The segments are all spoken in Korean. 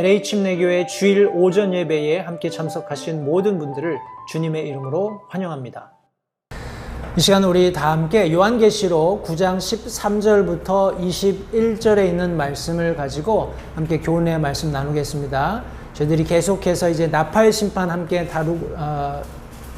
LA 침례교회 주일 오전 예배에 함께 참석하신 모든 분들을 주님의 이름으로 환영합니다. 이 시간 우리 다 함께 요한계시록 9장 13절부터 21절에 있는 말씀을 가지고 함께 교훈의 말씀 나누겠습니다. 저희들이 계속해서 이제 나팔 심판 함께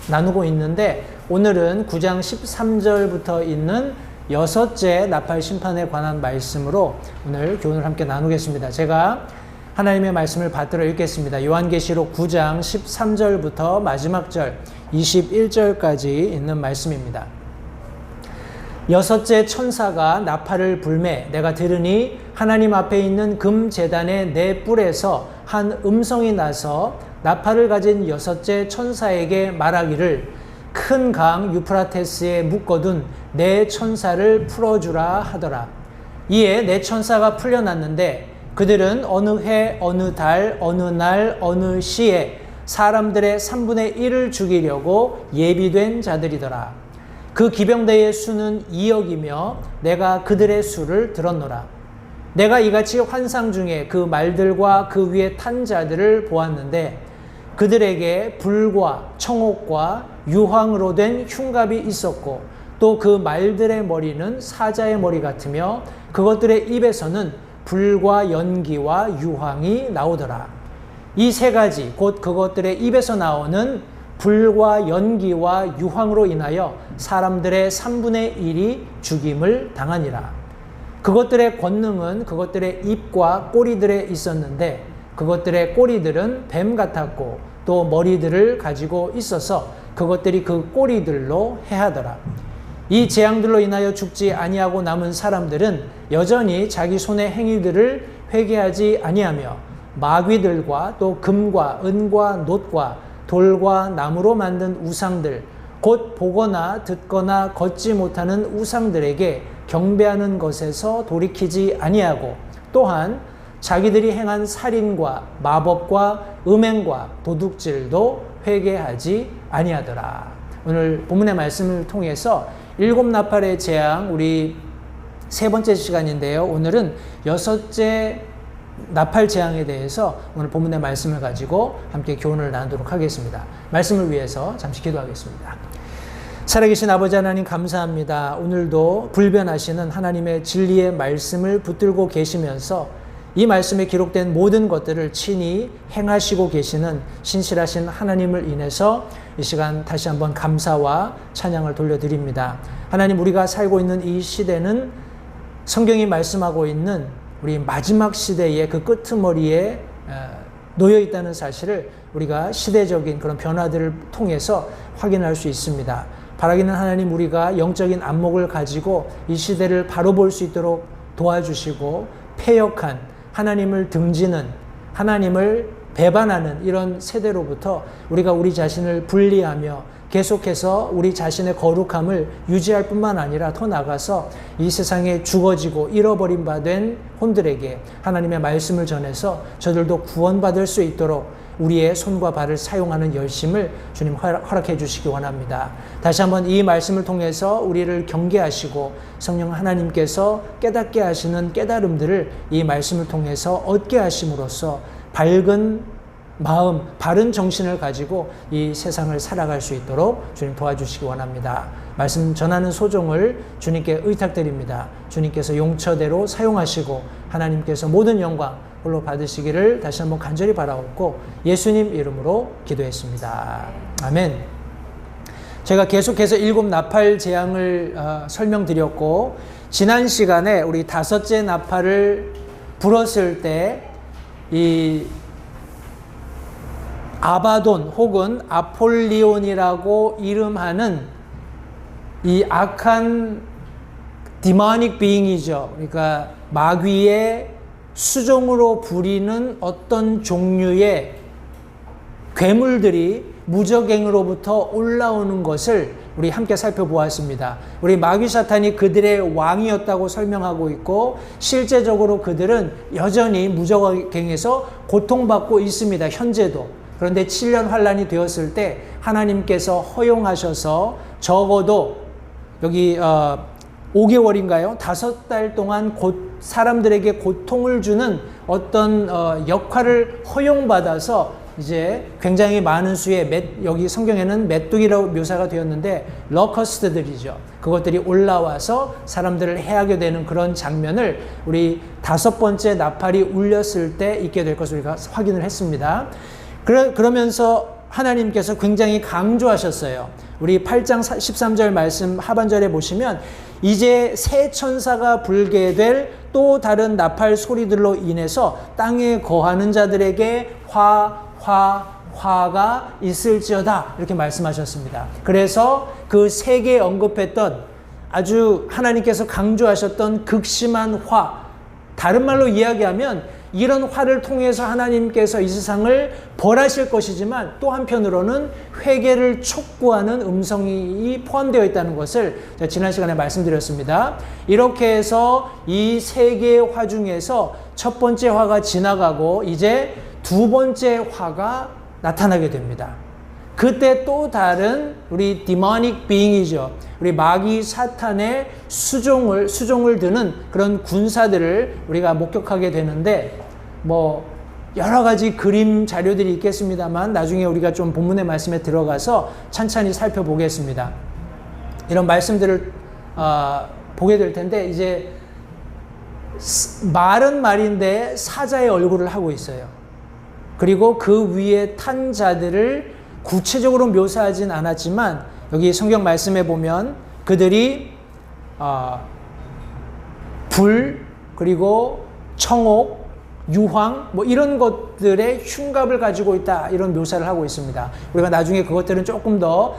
나누고 있는데 오늘은 9장 13절부터 있는 여섯째 나팔 심판에 관한 말씀으로 오늘 교훈을 함께 나누겠습니다. 제가 하나님의 말씀을 받들어 읽겠습니다. 요한계시록 9장 13절부터 마지막 절 21절까지 있는 말씀입니다. 여섯째 천사가 나팔을 불매 내가 들으니 하나님 앞에 있는 금 제단의 네 뿔에서 한 음성이 나서 나팔을 가진 여섯째 천사에게 말하기를 큰 강 유프라테스에 묶어둔 네 천사를 풀어주라 하더라. 이에 네 천사가 풀려났는데 그들은 어느 해, 어느 달, 어느 날, 어느 시에 사람들의 3분의 1을 죽이려고 예비된 자들이더라. 그 기병대의 수는 2억이며 내가 그들의 수를 들었노라. 내가 이같이 환상 중에 그 말들과 그 위에 탄 자들을 보았는데 그들에게 불과 청옥과 유황으로 된 흉갑이 있었고 또 그 말들의 머리는 사자의 머리 같으며 그것들의 입에서는 불과 연기와 유황이 나오더라. 이 세 가지 곧 그것들의 입에서 나오는 불과 연기와 유황으로 인하여 사람들의 3분의 1이 죽임을 당하니라. 그것들의 권능은 그것들의 입과 꼬리들에 있었는데 그것들의 꼬리들은 뱀 같았고 또 머리들을 가지고 있어서 그것들이 그 꼬리들로 해하더라. 이 재앙들로 인하여 죽지 아니하고 남은 사람들은 여전히 자기 손의 행위들을 회개하지 아니하며 마귀들과 또 금과 은과 놋과 돌과 나무로 만든 우상들 곧 보거나 듣거나 걷지 못하는 우상들에게 경배하는 것에서 돌이키지 아니하고 또한 자기들이 행한 살인과 마법과 음행과 도둑질도 회개하지 아니하더라. 오늘 본문의 말씀을 통해서 일곱 나팔의 재앙 우리 세 번째 시간인데요. 오늘은 여섯째 나팔 재앙에 대해서 오늘 본문의 말씀을 가지고 함께 교훈을 나누도록 하겠습니다. 말씀을 위해서 잠시 기도하겠습니다. 살아계신 아버지 하나님 감사합니다. 오늘도 불변하시는 하나님의 진리의 말씀을 붙들고 계시면서 이 말씀에 기록된 모든 것들을 친히 행하시고 계시는 신실하신 하나님을 인해서 이 시간 다시 한번 감사와 찬양을 돌려드립니다. 하나님, 우리가 살고 있는 이 시대는 성경이 말씀하고 있는 우리 마지막 시대의 그 끄트머리에 놓여 있다는 사실을 우리가 시대적인 그런 변화들을 통해서 확인할 수 있습니다. 바라기는 하나님, 우리가 영적인 안목을 가지고 이 시대를 바로 볼 수 있도록 도와주시고 패역한 하나님을 등지는 하나님을 배반하는 이런 세대로부터 우리가 우리 자신을 분리하며 계속해서 우리 자신의 거룩함을 유지할 뿐만 아니라 더 나아가서 이 세상에 죽어지고 잃어버린 바 된 혼들에게 하나님의 말씀을 전해서 저들도 구원받을 수 있도록 우리의 손과 발을 사용하는 열심을 주님 허락해 주시기 원합니다. 다시 한번 이 말씀을 통해서 우리를 경계하시고 성령 하나님께서 깨닫게 하시는 깨달음들을 이 말씀을 통해서 얻게 하심으로써 밝은 마음, 바른 정신을 가지고 이 세상을 살아갈 수 있도록 주님 도와주시기 원합니다. 말씀 전하는 소종을 주님께 의탁드립니다. 주님께서 용처대로 사용하시고 하나님께서 모든 영광 홀로 받으시기를 다시 한번 간절히 바라옵고 예수님 이름으로 기도했습니다. 아멘. 제가 계속해서 일곱 나팔 재앙을 설명드렸고 지난 시간에 우리 다섯째 나팔을 불었을 때 이 아바돈 혹은 아폴리온이라고 이름하는 이 악한 디모닉 비잉이죠. 그러니까 마귀의 수종으로 부리는 어떤 종류의 괴물들이 무저갱으로부터 올라오는 것을 우리 함께 살펴보았습니다. 우리 마귀 사탄이 그들의 왕이었다고 설명하고 있고 실제적으로 그들은 여전히 무저갱에서 고통받고 있습니다. 현재도. 그런데 7년 환란이 되었을 때 하나님께서 허용하셔서 적어도 여기 5개월인가요? 5달 동안 곧 사람들에게 고통을 주는 어떤 역할을 허용받아서 이제 굉장히 많은 수의 여기 성경에는 메뚜기라고 묘사가 되었는데 러커스트들이죠. 그것들이 올라와서 사람들을 해하게 되는 그런 장면을 우리 5번째 나팔이 울렸을 때 있게 될 것을 우리가 확인을 했습니다. 그러면서 하나님께서 굉장히 강조하셨어요. 우리 8장 13절 말씀 하반절에 보시면 이제 새 천사가 불게 될 또 다른 나팔 소리들로 인해서 땅에 거하는 자들에게 화가 있을지어다 이렇게 말씀하셨습니다. 그래서 그 세계에 언급했던 아주 하나님께서 강조하셨던 극심한 화, 다른 말로 이야기하면 이런 화를 통해서 하나님께서 이 세상을 벌하실 것이지만 또 한편으로는 회개를 촉구하는 음성이 포함되어 있다는 것을 제가 지난 시간에 말씀드렸습니다. 이렇게 해서 이 세 개의 화 중에서 첫 번째 화가 지나가고 이제 두 번째 화가 나타나게 됩니다. 그때 또 다른 우리 demonic being이죠. 우리 마귀 사탄의 수종을 드는 그런 군사들을 우리가 목격하게 되는데 여러 가지 그림 자료들이 있겠습니다만 나중에 우리가 좀 본문의 말씀에 들어가서 찬찬히 살펴보겠습니다. 이런 말씀들을 보게 될 텐데 이제 말은 말인데 사자의 얼굴을 하고 있어요. 그리고 그 위에 탄 자들을 구체적으로 묘사하진 않았지만 여기 성경 말씀에 보면 그들이 불 그리고 청옥 유황 이런 것들의 흉갑을 가지고 있다 이런 묘사를 하고 있습니다. 우리가 나중에 그것들은 조금 더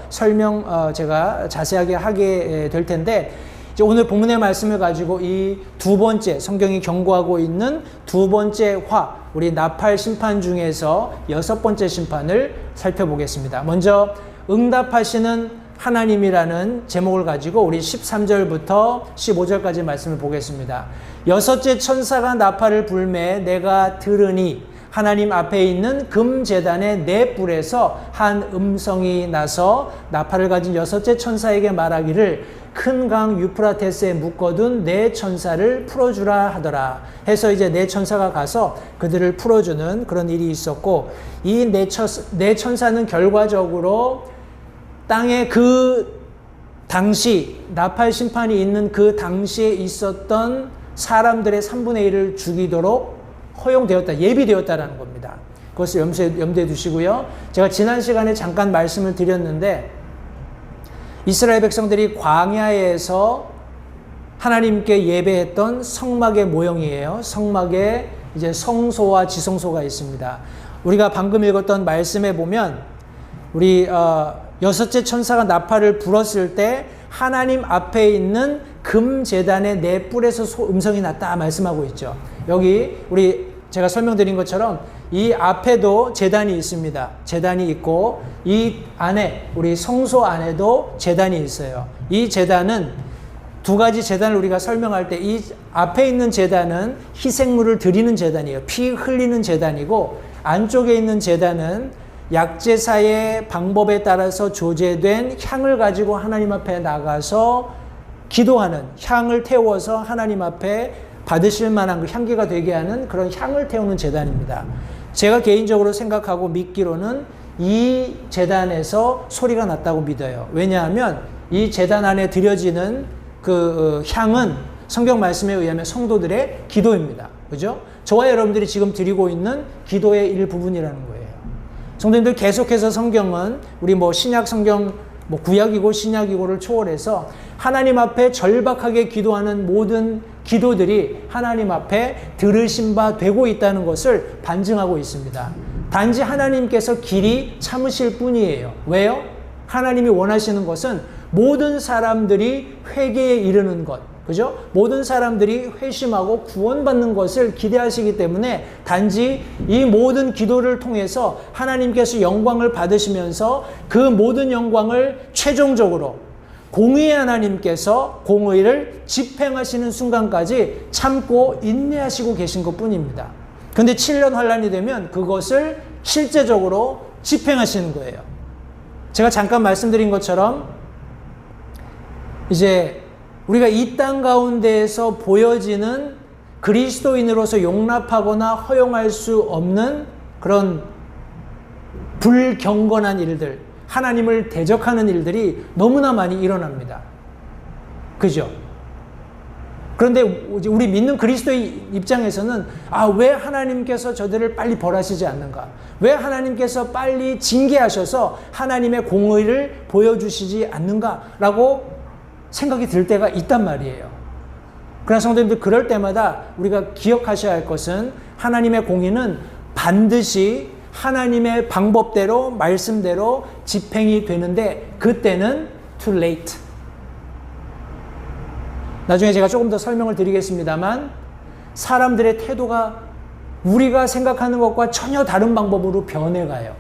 제가 자세하게 하게 될 텐데 이제 오늘 본문의 말씀을 가지고 이 두 번째 성경이 경고하고 있는 두 번째 화 우리 나팔 심판 중에서 6번째 심판을 살펴보겠습니다. 먼저 응답하시는 하나님이라는 제목을 가지고 우리 13절부터 15절까지 말씀을 보겠습니다. 여섯째 천사가 나팔을 불매 내가 들으니 하나님 앞에 있는 금제단의 네 뿔에서 한 음성이 나서 나팔을 가진 여섯째 천사에게 말하기를 큰 강 유프라테스에 묶어둔 네 천사를 풀어주라 하더라 해서 이제 네 천사가 가서 그들을 풀어주는 그런 일이 있었고 이 네 천사는 결과적으로 땅에 그 당시 나팔 심판이 있는 그 당시에 있었던 사람들의 3분의 1을 죽이도록 허용되었다, 예비되었다라는 겁니다. 그것을 염두에 두시고요. 제가 지난 시간에 잠깐 말씀을 드렸는데 이스라엘 백성들이 광야에서 하나님께 예배했던 성막의 모형이에요. 성막에 이제 성소와 지성소가 있습니다. 우리가 방금 읽었던 말씀에 보면 우리 여섯째 천사가 나팔을 불었을 때 하나님 앞에 있는 금제단의 네 뿔에서 음성이 났다 말씀하고 있죠. 여기 제가 설명드린 것처럼 이 앞에도 제단이 있습니다. 제단이 있고 이 안에 우리 성소 안에도 제단이 있어요. 이 제단은 두 가지 제단을 우리가 설명할 때 이 앞에 있는 제단은 희생물을 드리는 제단이에요. 피 흘리는 제단이고 안쪽에 있는 제단은 약제사의 방법에 따라서 조제된 향을 가지고 하나님 앞에 나가서 기도하는 향을 태워서 하나님 앞에 받으실 만한 그 향기가 되게 하는 그런 향을 태우는 제단입니다. 제가 개인적으로 생각하고 믿기로는 이 제단에서 소리가 났다고 믿어요. 왜냐하면 이 제단 안에 드려지는 그 향은 성경 말씀에 의하면 성도들의 기도입니다. 그죠? 저와 여러분들이 지금 드리고 있는 기도의 일부분이라는 거예요. 성도님들 계속해서 성경은 우리 신약 성경 구약이고 신약이고를 초월해서 하나님 앞에 절박하게 기도하는 모든 기도들이 하나님 앞에 들으신 바 되고 있다는 것을 반증하고 있습니다. 단지 하나님께서 길이 참으실 뿐이에요. 왜요? 하나님이 원하시는 것은 모든 사람들이 회개에 이르는 것, 그죠? 모든 사람들이 회심하고 구원받는 것을 기대하시기 때문에 단지 이 모든 기도를 통해서 하나님께서 영광을 받으시면서 그 모든 영광을 최종적으로 공의의 하나님께서 공의를 집행하시는 순간까지 참고 인내하시고 계신 것 뿐입니다. 그런데 7년 환란이 되면 그것을 실제적으로 집행하시는 거예요. 제가 잠깐 말씀드린 것처럼 이제 우리가 이 땅 가운데에서 보여지는 그리스도인으로서 용납하거나 허용할 수 없는 그런 불경건한 일들, 하나님을 대적하는 일들이 너무나 많이 일어납니다. 그죠? 그런데 우리 믿는 그리스도의 입장에서는 왜 하나님께서 저들을 빨리 벌하시지 않는가? 왜 하나님께서 빨리 징계하셔서 하나님의 공의를 보여주시지 않는가라고 생각이 들 때가 있단 말이에요. 그러나 성도님들, 그럴 때마다 우리가 기억하셔야 할 것은 하나님의 공의는 반드시 하나님의 방법대로 말씀대로 집행이 되는데 그때는 too late. 나중에 제가 조금 더 설명을 드리겠습니다만 사람들의 태도가 우리가 생각하는 것과 전혀 다른 방법으로 변해가요.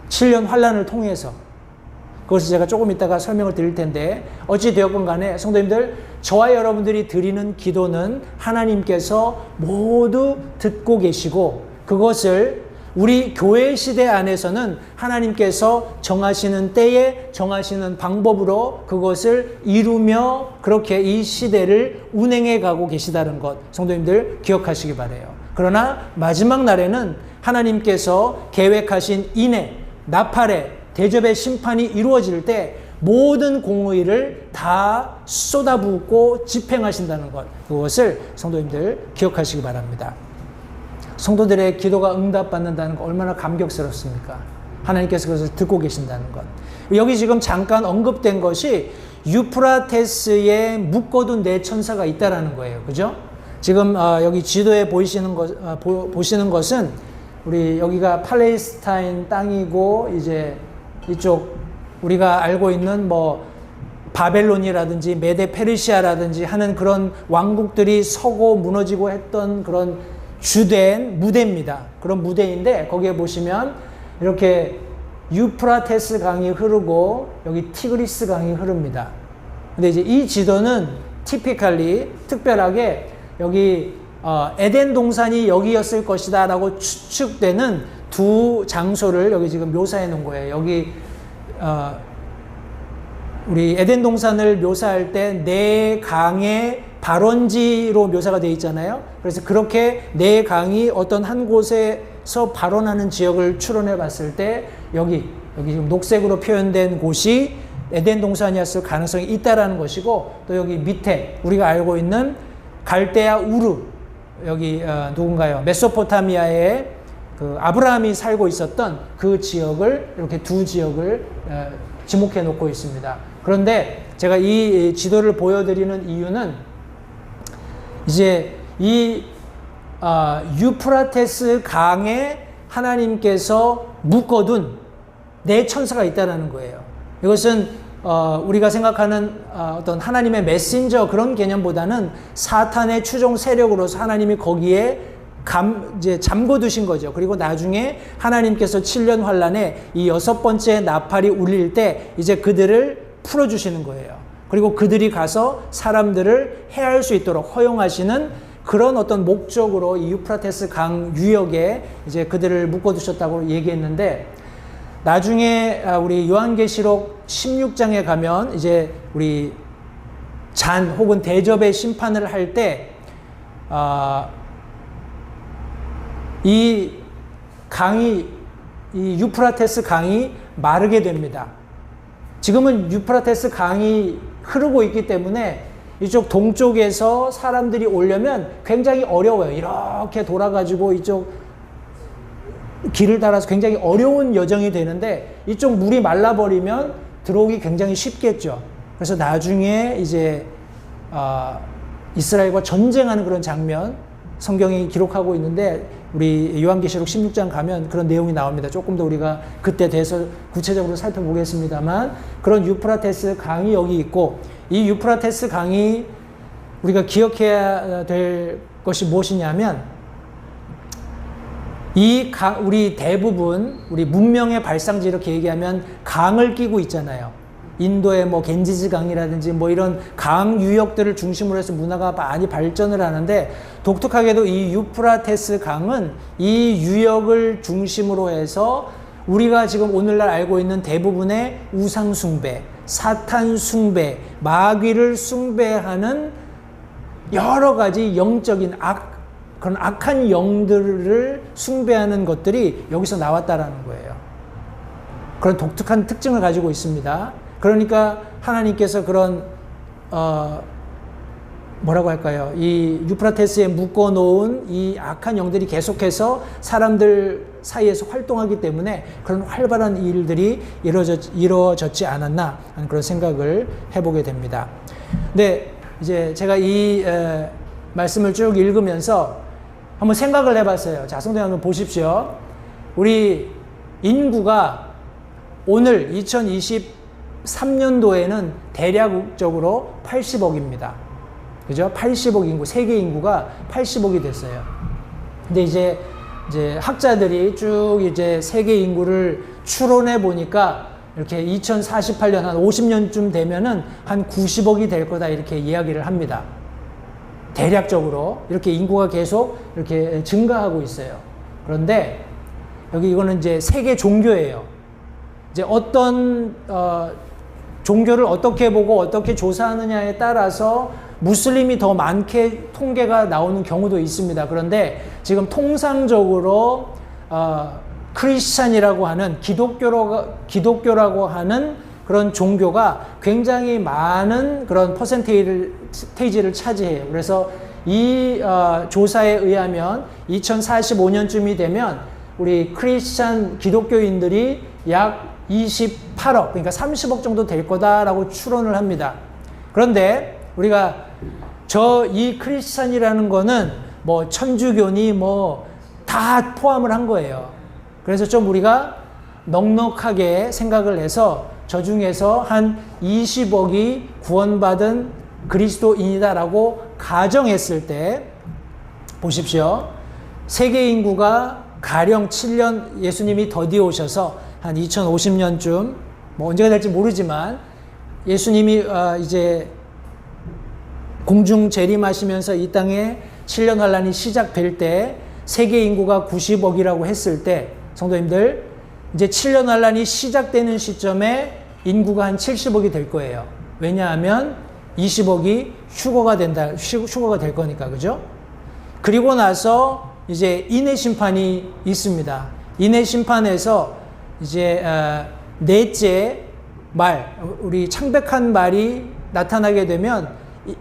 7년 환란을 통해서. 그것을 제가 조금 이따가 설명을 드릴 텐데 어찌 되었건 간에 성도님들, 저와 여러분들이 드리는 기도는 하나님께서 모두 듣고 계시고 그것을 우리 교회 시대 안에서는 하나님께서 정하시는 때에 정하시는 방법으로 그것을 이루며 그렇게 이 시대를 운행해 가고 계시다는 것 성도님들 기억하시기 바라요. 그러나 마지막 날에는 하나님께서 계획하신 인해, 나팔의 대접의 심판이 이루어질 때 모든 공의를 다 쏟아붓고 집행하신다는 것, 그것을 성도님들 기억하시기 바랍니다. 성도들의 기도가 응답받는다는 거 얼마나 감격스럽습니까? 하나님께서 그것을 듣고 계신다는 것. 여기 지금 잠깐 언급된 것이 유프라테스에 묶어둔 네 천사가 있다라는 거예요. 그죠? 지금 여기 지도에 보시는 것은 우리 여기가 팔레스타인 땅이고 이제 이쪽 우리가 알고 있는 바벨론이라든지 메데 페르시아라든지 하는 그런 왕국들이 서고 무너지고 했던 그런 주된 무대입니다. 그런 무대인데 거기에 보시면 이렇게 유프라테스 강이 흐르고 여기 티그리스 강이 흐릅니다. 근데 이제 이 지도는 특별하게 여기 에덴 동산이 여기였을 것이다 라고 추측되는 두 장소를 여기 지금 묘사해 놓은 거예요. 여기 우리 에덴 동산을 묘사할 때 네 강의 발원지로 묘사가 되어 있잖아요. 그래서 그렇게 네 강이 어떤 한 곳에서 발원하는 지역을 추론해 봤을 때 여기 지금 녹색으로 표현된 곳이 에덴 동산이었을 가능성이 있다라는 것이고, 또 여기 밑에 우리가 알고 있는 갈대아 우르, 여기 누군가요? 메소포타미아에 그 아브라함이 살고 있었던 그 지역을 이렇게 두 지역을 지목해 놓고 있습니다. 그런데 제가 이 지도를 보여드리는 이유는 이제 이 유프라테스 강에 하나님께서 묶어둔 네 천사가 있다는 거예요. 이것은 우리가 생각하는 어떤 하나님의 메신저 그런 개념보다는 사탄의 추종 세력으로서 하나님이 거기에 이제 잠궈두신 거죠. 그리고 나중에 하나님께서 7년 환란에 이 6번째 나팔이 울릴 때 이제 그들을 풀어주시는 거예요. 그리고 그들이 가서 사람들을 해할 수 있도록 허용하시는 그런 어떤 목적으로 이 유프라테스 강 유역에 이제 그들을 묶어두셨다고 얘기했는데, 나중에 우리 요한계시록 16장에 가면 이제 우리 잔 혹은 대접의 심판을 할 때 이 강이, 이 유프라테스 강이 마르게 됩니다. 지금은 유프라테스 강이 흐르고 있기 때문에 이쪽 동쪽에서 사람들이 오려면 굉장히 어려워요. 이렇게 돌아가지고 이쪽 길을 따라서 굉장히 어려운 여정이 되는데, 이쪽 물이 말라버리면 들어오기 굉장히 쉽겠죠. 그래서 나중에 이제 이스라엘과 전쟁하는 그런 장면 성경이 기록하고 있는데, 우리 요한계시록 16장 가면 그런 내용이 나옵니다. 조금 더 우리가 그때 대해서 구체적으로 살펴보겠습니다만, 그런 유프라테스 강이 여기 있고, 이 유프라테스 강이 우리가 기억해야 될 것이 무엇이냐면, 이 강, 우리 대부분 우리 문명의 발상지 이렇게 얘기하면 강을 끼고 있잖아요. 인도의 겐지즈 강이라든지 이런 강 유역들을 중심으로 해서 문화가 많이 발전을 하는데, 독특하게도 이 유프라테스 강은 이 유역을 중심으로 해서 우리가 지금 오늘날 알고 있는 대부분의 우상 숭배, 사탄 숭배, 마귀를 숭배하는 여러 가지 영적인 그런 악한 영들을 숭배하는 것들이 여기서 나왔다라는 거예요. 그런 독특한 특징을 가지고 있습니다. 그러니까 하나님께서 그런 뭐라고 할까요? 이 유프라테스에 묶어놓은 이 악한 영들이 계속해서 사람들 사이에서 활동하기 때문에 그런 활발한 일들이 이루어졌지 않았나 하는 그런 생각을 해보게 됩니다. 근데 이제 제가 이 말씀을 쭉 읽으면서 한번 생각을 해봤어요. 자, 성도 여러분 보십시오. 우리 인구가 오늘 2023년도에는 대략적으로 80억입니다. 그죠? 80억 인구, 세계 인구가 80억이 됐어요. 근데 이제 학자들이 쭉 이제 세계 인구를 추론해 보니까 이렇게 2048년 한 50년쯤 되면은 한 90억이 될 거다 이렇게 이야기를 합니다. 대략적으로 이렇게 인구가 계속 이렇게 증가하고 있어요. 그런데 여기 이거는 이제 세계 종교예요. 이제 어떤 종교를 어떻게 보고 어떻게 조사하느냐에 따라서 무슬림이 더 많게 통계가 나오는 경우도 있습니다. 그런데 지금 통상적으로 크리스찬이라고 하는 기독교라고 하는 그런 종교가 굉장히 많은 그런 퍼센테이지를 차지해요. 그래서 이 조사에 의하면 2045년쯤이 되면 우리 크리스찬 기독교인들이 약 28억, 그러니까 30억 정도 될 거다라고 추론을 합니다. 그런데 우리가 이 크리스찬이라는 거는 뭐 천주교니 뭐 다 포함을 한 거예요. 그래서 좀 우리가 넉넉하게 생각을 해서 저 중에서 한 20억이 구원받은 그리스도인이다라고 가정했을 때 보십시오. 세계 인구가 가령 7년 예수님이 더디 오셔서 한 2050년쯤 뭐 언제가 될지 모르지만 예수님이 이제 공중 재림하시면서 이 땅에 7년 환란이 시작될 때 세계 인구가 90억이라고 했을 때 성도님들 이제 7년 환란이 시작되는 시점에 인구가 한 70억이 될 거예요. 왜냐하면 20억이 휴거가 될 거니까, 그죠? 그리고 나서 이제 인의 심판이 있습니다. 인의 심판에서 이제 넷째 말, 우리 창백한 말이 나타나게 되면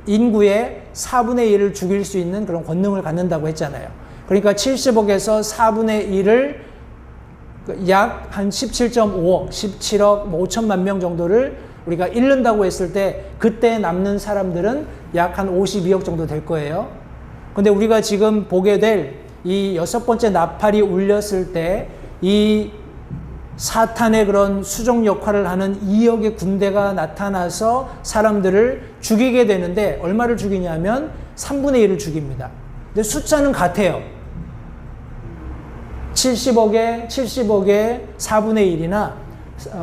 인구의 4분의 1을 죽일 수 있는 그런 권능을 갖는다고 했잖아요. 그러니까 70억에서 4분의 1을 약 한 17.5억, 17억 5천만 명 정도를 우리가 잃는다고 했을 때 그때 남는 사람들은 약 한 52억 정도 될 거예요. 근데 우리가 지금 보게 될 이 6번째 나팔이 울렸을 때 이 사탄의 그런 수종 역할을 하는 2억의 군대가 나타나서 사람들을 죽이게 되는데 얼마를 죽이냐면 3분의 1을 죽입니다. 근데 숫자는 같아요. 70억에 4분의 1이나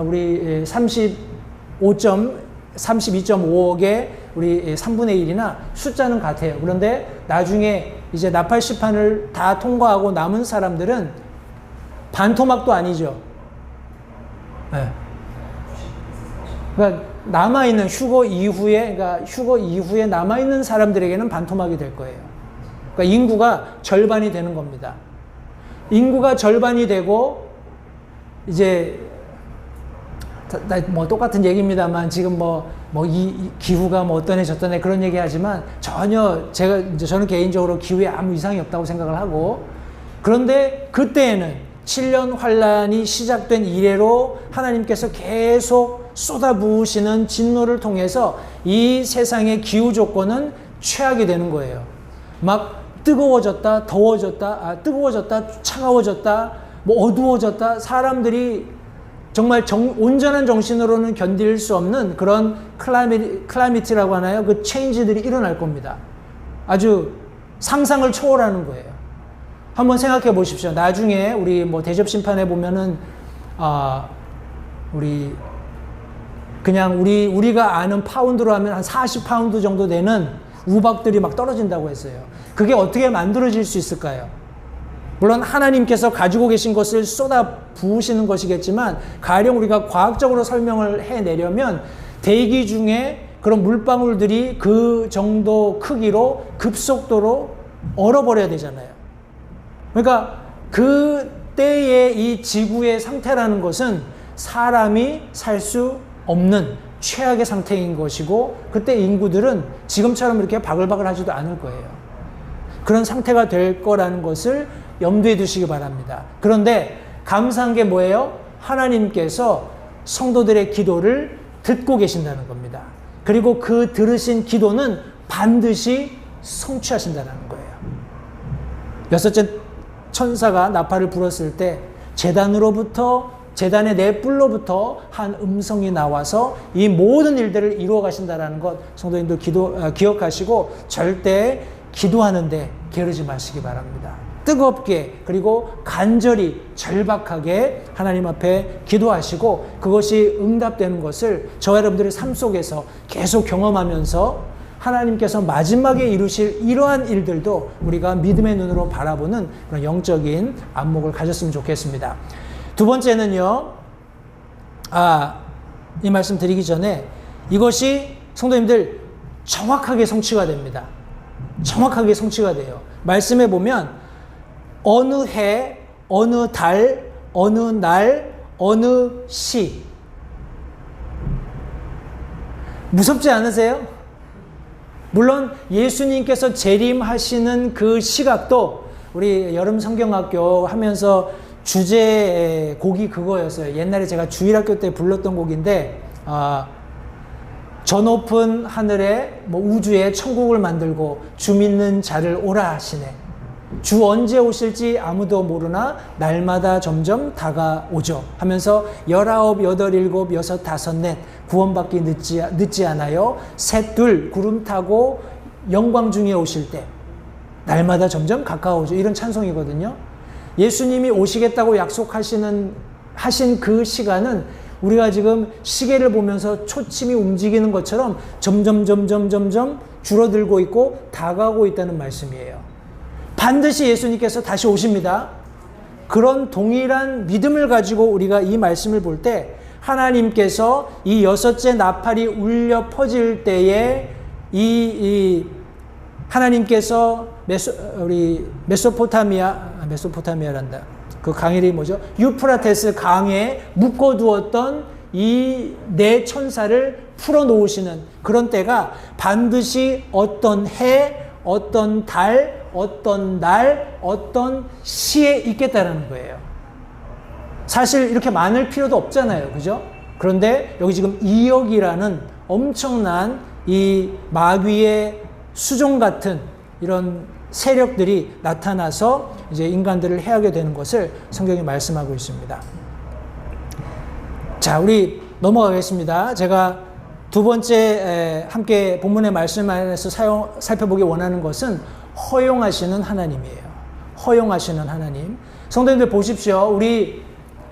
우리 32.5억에 우리 3분의 1이나 숫자는 같아요. 그런데 나중에 이제 나팔 시판을 다 통과하고 남은 사람들은 반토막도 아니죠. 네. 그러니까 남아있는 휴거 이후에 남아있는 사람들에게는 반토막이 될 거예요. 그러니까 인구가 절반이 되는 겁니다. 인구가 절반이 되고 이제 뭐 똑같은 얘기입니다만 지금 이 기후가 뭐 어떠네 저떠네 그런 얘기하지만 전혀 저는 개인적으로 기후에 아무 이상이 없다고 생각을 하고, 그런데 그때에는 7년 환란이 시작된 이래로 하나님께서 계속 쏟아부으시는 진노를 통해서 이 세상의 기후 조건은 최악이 되는 거예요. 막 뜨거워졌다, 더워졌다, 뜨거워졌다, 차가워졌다, 뭐 어두워졌다, 사람들이 정말 온전한 정신으로는 견딜 수 없는 그런 클라이미티라고 하나요? 그 체인지들이 일어날 겁니다. 아주 상상을 초월하는 거예요. 한번 생각해 보십시오. 나중에 우리 뭐 대접 심판에 보면은 우리가 아는 파운드로 하면 한 40파운드 정도 되는 우박들이 막 떨어진다고 했어요. 그게 어떻게 만들어질 수 있을까요? 물론 하나님께서 가지고 계신 것을 쏟아 부으시는 것이겠지만 가령 우리가 과학적으로 설명을 해내려면 대기 중에 그런 물방울들이 그 정도 크기로 급속도로 얼어버려야 되잖아요. 그러니까 그때의 이 지구의 상태라는 것은 사람이 살 수 없는 최악의 상태인 것이고, 그때 인구들은 지금처럼 이렇게 바글바글 하지도 않을 거예요. 그런 상태가 될 거라는 것을 염두에 두시기 바랍니다. 그런데 감사한 게 뭐예요? 하나님께서 성도들의 기도를 듣고 계신다는 겁니다. 그리고 그 들으신 기도는 반드시 성취하신다는 거예요. 여섯째 천사가 나팔을 불었을 때 제단의 네 뿔로부터 한 음성이 나와서 이 모든 일들을 이루어 가신다는 것, 성도님들 기억하시고 절대 기도하는데 게으르지 마시기 바랍니다. 뜨겁게, 그리고 간절히 절박하게 하나님 앞에 기도하시고 그것이 응답되는 것을 저와 여러분들의 삶 속에서 계속 경험하면서 하나님께서 마지막에 이루실 이러한 일들도 우리가 믿음의 눈으로 바라보는 그런 영적인 안목을 가졌으면 좋겠습니다. 두 번째는요, 이 말씀 드리기 전에 이것이 성도님들 정확하게 성취가 됩니다. 정확하게 성취가 돼요. 말씀에 보면 어느 해, 어느 달, 어느 날, 어느 시. 무섭지 않으세요? 물론 예수님께서 재림하시는 그 시각도 우리 여름 성경학교 하면서 주제 곡이 그거였어요. 옛날에 제가 주일학교 때 불렀던 곡인데, 저 높은 하늘에 우주에 천국을 만들고 주 믿는 자를 오라 하시네. 주 언제 오실지 아무도 모르나 날마다 점점 다가오죠 하면서 19, 8, 7, 6, 5, 5, 넷 구원받기 늦지 않아요. 셋, 둘 구름 타고 영광 중에 오실 때 날마다 점점 가까워오죠. 이런 찬송이거든요. 예수님이 오시겠다고 하신 그 시간은 우리가 지금 시계를 보면서 초침이 움직이는 것처럼 점점 줄어들고 있고 다가오고 있다는 말씀이에요. 반드시 예수님께서 다시 오십니다. 그런 동일한 믿음을 가지고 우리가 이 말씀을 볼 때 하나님께서 이 여섯째 나팔이 울려 퍼질 때에 하나님께서 메소포타미아란다. 그 강이 뭐죠? 유프라테스 강에 묶어두었던 이 네 천사를 풀어놓으시는 그런 때가 반드시 어떤 해, 어떤 달, 어떤 날, 어떤 시에 있겠다는 거예요. 사실 이렇게 많을 필요도 없잖아요. 그죠? 그런데 여기 지금 2억이라는 엄청난 이 마귀의 수종 같은 이런 세력들이 나타나서 이제 인간들을 해하게 되는 것을 성경이 말씀하고 있습니다. 자, 우리 넘어가겠습니다. 제가 두 번째 함께 본문의 말씀 안에서 살펴보기 원하는 것은 허용하시는 하나님이에요. 허용하시는 하나님. 성도님들 보십시오. 우리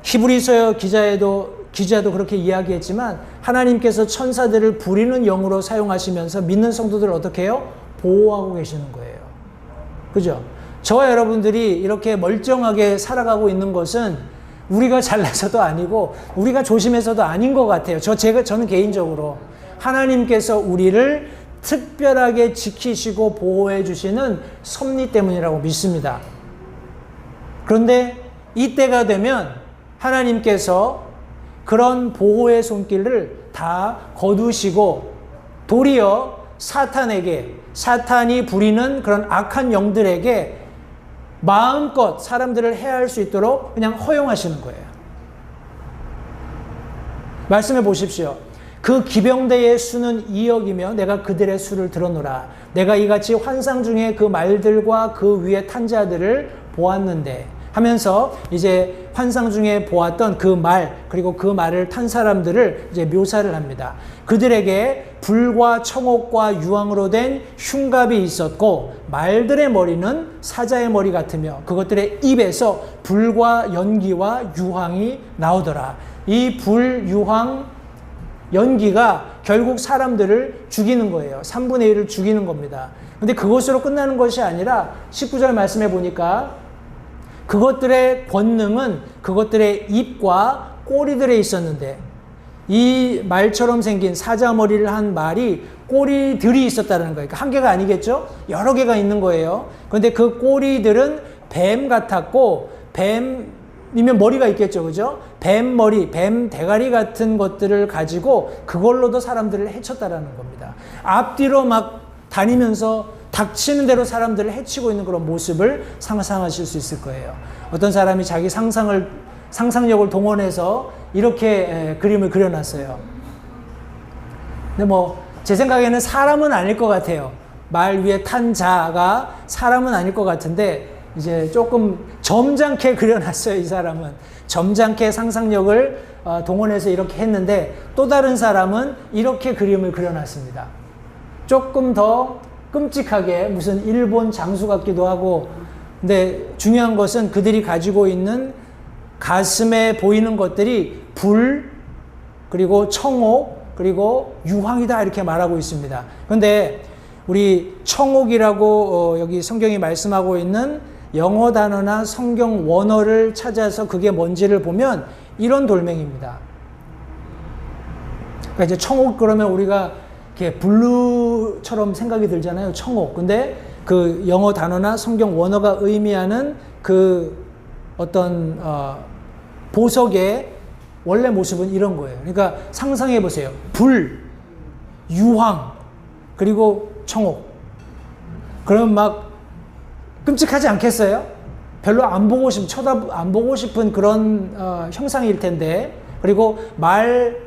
히브리서 기자도 그렇게 이야기했지만 하나님께서 천사들을 부리는 영으로 사용하시면서 믿는 성도들을 어떻게 해요? 보호하고 계시는 거예요. 그죠? 저와 여러분들이 이렇게 멀쩡하게 살아가고 있는 것은 우리가 잘나서도 아니고 우리가 조심해서도 아닌 것 같아요. 저는 개인적으로 하나님께서 우리를 특별하게 지키시고 보호해 주시는 섭리 때문이라고 믿습니다. 그런데 이때가 되면 하나님께서 그런 보호의 손길을 다 거두시고 도리어 사탄이 부리는 그런 악한 영들에게 마음껏 사람들을 해할 수 있도록 그냥 허용하시는 거예요. 말씀해 보십시오. 그 기병대의 수는 2억이며 내가 그들의 수를 들어노라. 내가 이같이 환상 중에 그 말들과 그 위에 탄 자들을 보았는데 하면서 이제 환상 중에 보았던 그 말, 그리고 그 말을 탄 사람들을 이제 묘사를 합니다. 그들에게 불과 청옥과 유황으로 된 흉갑이 있었고 말들의 머리는 사자의 머리 같으며 그것들의 입에서 불과 연기와 유황이 나오더라. 이 불, 유황, 연기가 결국 사람들을 죽이는 거예요. 3분의 1을 죽이는 겁니다. 근데 그것으로 끝나는 것이 아니라 19절 말씀해 보니까 그것들의 권능은 그것들의 입과 꼬리들에 있었는데 이 말처럼 생긴 사자머리를 한 말이 꼬리들이 있었다는 거예요. 그러니까 한 개가 아니겠죠? 여러 개가 있는 거예요. 그런데 그 꼬리들은 뱀 같았고, 뱀이면 머리가 있겠죠. 그죠? 뱀 머리, 뱀 대가리 같은 것들을 가지고 그걸로도 사람들을 해쳤다라는 겁니다. 앞뒤로 막 다니면서 닥치는 대로 사람들을 해치고 있는 그런 모습을 상상하실 수 있을 거예요. 어떤 사람이 자기 상상력을 동원해서 이렇게 그림을 그려놨어요. 근데 제 생각에는 사람은 아닐 것 같아요. 말 위에 탄 자가 사람은 아닐 것 같은데, 이제 조금 점잖게 그려놨어요. 이 사람은 점잖게 상상력을 동원해서 이렇게 했는데, 또 다른 사람은 이렇게 그림을 그려놨습니다. 조금 더 끔찍하게 무슨 일본 장수 같기도 하고. 근데 중요한 것은 그들이 가지고 있는 가슴에 보이는 것들이 불, 그리고 청옥, 그리고 유황이다, 이렇게 말하고 있습니다. 그런데 우리 청옥이라고 여기 성경이 말씀하고 있는 영어 단어나 성경 원어를 찾아서 그게 뭔지를 보면 이런 돌멩이입니다. 그러니까 이제 청옥 그러면 우리가 이렇게 블루처럼 생각이 들잖아요. 청옥. 근데 그 영어 단어나 성경 원어가 의미하는 그 어떤 보석의 원래 모습은 이런 거예요. 그러니까 상상해 보세요. 불, 유황, 그리고 청옥. 그러면 막 끔찍하지 않겠어요? 별로 안 보고 싶은 그런 형상일 텐데. 그리고 말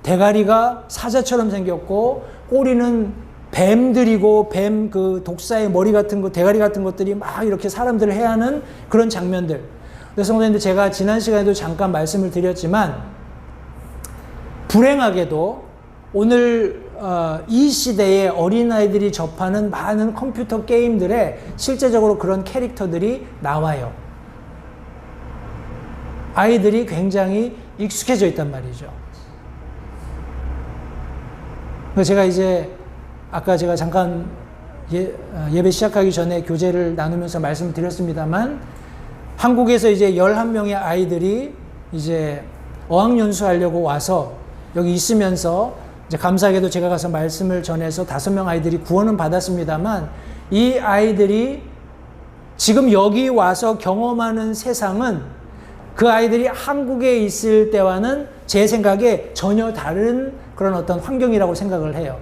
대가리가 사자처럼 생겼고, 꼬리는 뱀들이고, 뱀 그 독사의 머리 같은 거, 대가리 같은 것들이 막 이렇게 사람들을 해하는 그런 장면들. 그래서 성도님들, 제가 지난 시간에도 잠깐 말씀을 드렸지만, 불행하게도 오늘 이 시대의 어린아이들이 접하는 많은 컴퓨터 게임들에 실제적으로 그런 캐릭터들이 나와요. 아이들이 굉장히 익숙해져 있단 말이죠. 그래서 제가 이제 아까 제가 잠깐 예배 시작하기 전에 교제를 나누면서 말씀을 드렸습니다만, 한국에서 이제 11명의 아이들이 이제 어학연수 하려고 와서 여기 있으면서, 이제 감사하게도 제가 가서 말씀을 전해서 5명 아이들이 구원은 받았습니다만, 이 아이들이 지금 여기 와서 경험하는 세상은 그 아이들이 한국에 있을 때와는 제 생각에 전혀 다른 그런 어떤 환경이라고 생각을 해요.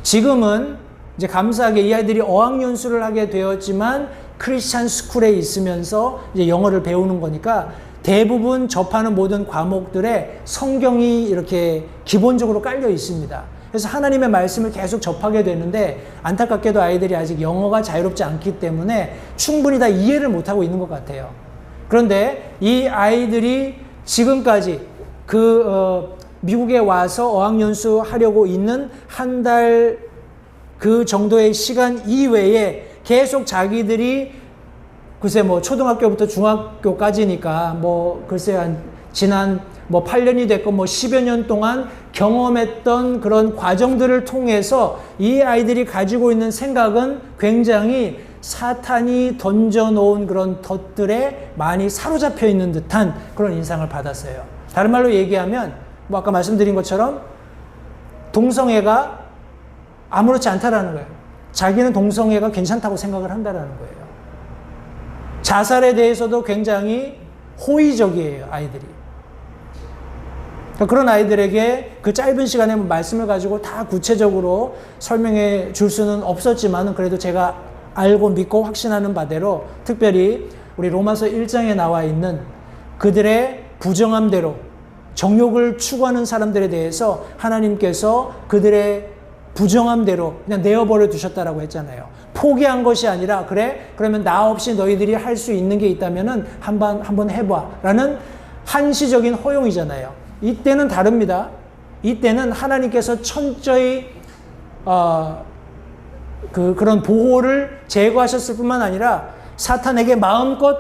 지금은 이제 감사하게 이 아이들이 어학연수를 하게 되었지만 크리스찬 스쿨에 있으면서 이제 영어를 배우는 거니까 대부분 접하는 모든 과목들에 성경이 이렇게 기본적으로 깔려 있습니다. 그래서 하나님의 말씀을 계속 접하게 되는데, 안타깝게도 아이들이 아직 영어가 자유롭지 않기 때문에 충분히 다 이해를 못하고 있는 것 같아요. 그런데 이 아이들이 지금까지 미국에 와서 어학연수 하려고 있는 한 달 그 정도의 시간 이외에 계속 자기들이 글쎄 초등학교부터 중학교까지니까 글쎄 지난 8년이 됐고 10여 년 동안 경험했던 그런 과정들을 통해서 이 아이들이 가지고 있는 생각은 굉장히 사탄이 던져놓은 그런 덫들에 많이 사로잡혀 있는 듯한 그런 인상을 받았어요. 다른 말로 얘기하면 아까 말씀드린 것처럼 동성애가 아무렇지 않다라는 거예요. 자기는 동성애가 괜찮다고 생각을 한다라는 거예요. 자살에 대해서도 굉장히 호의적이에요, 아이들이. 그런 아이들에게 그 짧은 시간에 말씀을 가지고 다 구체적으로 설명해 줄 수는 없었지만, 그래도 제가 알고 믿고 확신하는 바대로 특별히 우리 로마서 1장에 나와 있는 그들의 부정함대로 정욕을 추구하는 사람들에 대해서 하나님께서 그들의 부정함대로 그냥 내어버려 두셨다라고 했잖아요. 포기한 것이 아니라, 그래? 그러면 나 없이 너희들이 할 수 있는 게 있다면은 한번 해봐. 라는 한시적인 허용이잖아요. 이때는 다릅니다. 이때는 하나님께서 철저히, 그런 보호를 제거하셨을 뿐만 아니라 사탄에게 마음껏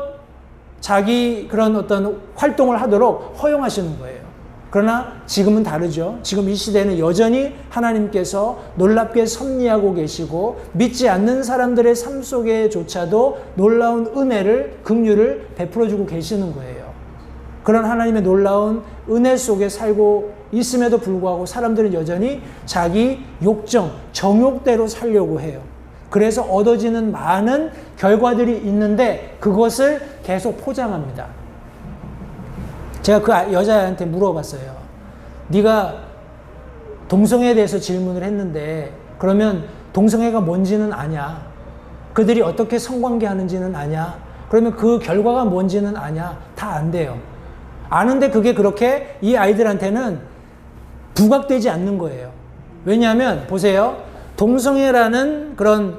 자기 그런 어떤 활동을 하도록 허용하시는 거예요. 그러나 지금은 다르죠. 지금 이 시대는 여전히 하나님께서 놀랍게 섭리하고 계시고 믿지 않는 사람들의 삶 속에조차도 놀라운 은혜를, 긍휼을 베풀어주고 계시는 거예요. 그런 하나님의 놀라운 은혜 속에 살고 있음에도 불구하고 사람들은 여전히 자기 욕정, 정욕대로 살려고 해요. 그래서 얻어지는 많은 결과들이 있는데 그것을 계속 포장합니다. 제가 그 여자애한테 물어봤어요. 네가 동성애에 대해서 질문을 했는데 그러면 동성애가 뭔지는 아냐? 그들이 어떻게 성관계하는지는 아냐? 그러면 그 결과가 뭔지는 아냐? 다 안 돼요. 아는데 그게 그렇게 이 아이들한테는 부각되지 않는 거예요. 왜냐하면 보세요. 동성애라는 그런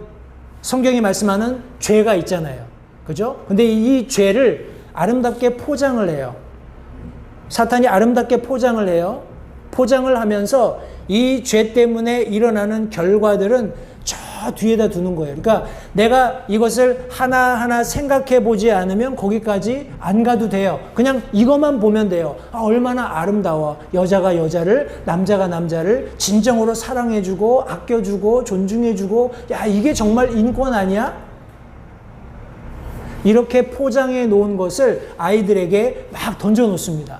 성경이 말씀하는 죄가 있잖아요. 그죠? 근데 이 죄를 아름답게 포장을 해요. 사탄이 아름답게 포장을 해요. 포장을 하면서 이 죄 때문에 일어나는 결과들은 저 뒤에다 두는 거예요. 그러니까 내가 이것을 하나하나 생각해 보지 않으면 거기까지 안 가도 돼요. 그냥 이것만 보면 돼요. 아, 얼마나 아름다워. 여자가 여자를, 남자가 남자를 진정으로 사랑해주고 아껴주고 존중해주고, 야, 이게 정말 인권 아니야? 이렇게 포장해 놓은 것을 아이들에게 막 던져 놓습니다.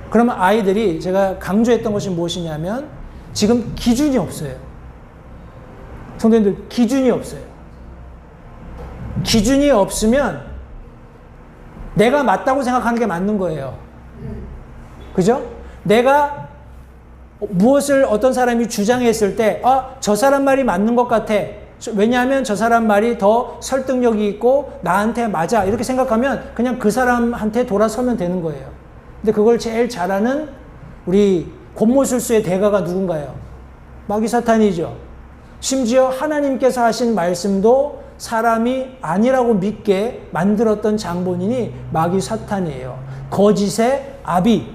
그러면 아이들이, 제가 강조했던 것이 무엇이냐면 지금 기준이 없어요. 성도님들, 기준이 없어요. 기준이 없으면 내가 맞다고 생각하는 게 맞는 거예요. 그죠? 내가 무엇을 어떤 사람이 주장했을 때, 아, 저 사람 말이 맞는 것 같아. 왜냐하면 저 사람 말이 더 설득력이 있고 나한테 맞아. 이렇게 생각하면 그냥 그 사람한테 돌아서면 되는 거예요. 근데 그걸 제일 잘하는 우리 곤모술수의 대가가 누군가요? 마귀사탄이죠. 심지어 하나님께서 하신 말씀도 사람이 아니라고 믿게 만들었던 장본인이 마귀사탄이에요. 거짓의 아비.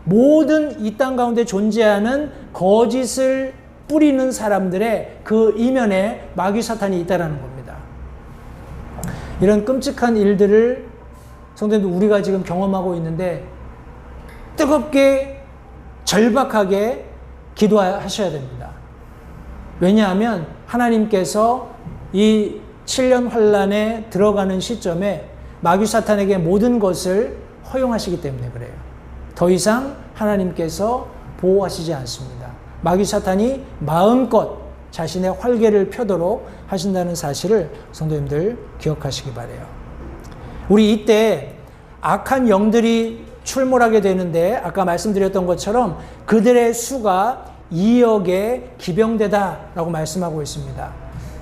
모든 이 땅 가운데 존재하는 거짓을 뿌리는 사람들의 그 이면에 마귀사탄이 있다는 겁니다. 이런 끔찍한 일들을 성도님들, 우리가 지금 경험하고 있는데 뜨겁게 절박하게 기도하셔야 됩니다. 왜냐하면 하나님께서 이 7년 환란에 들어가는 시점에 마귀사탄에게 모든 것을 허용하시기 때문에 그래요. 더 이상 하나님께서 보호하시지 않습니다. 마귀사탄이 마음껏 자신의 활개를 펴도록 하신다는 사실을 성도님들 기억하시기 바라요. 우리 이때 악한 영들이 출몰하게 되는데 아까 말씀드렸던 것처럼 그들의 수가 2억의 기병대다라고 말씀하고 있습니다.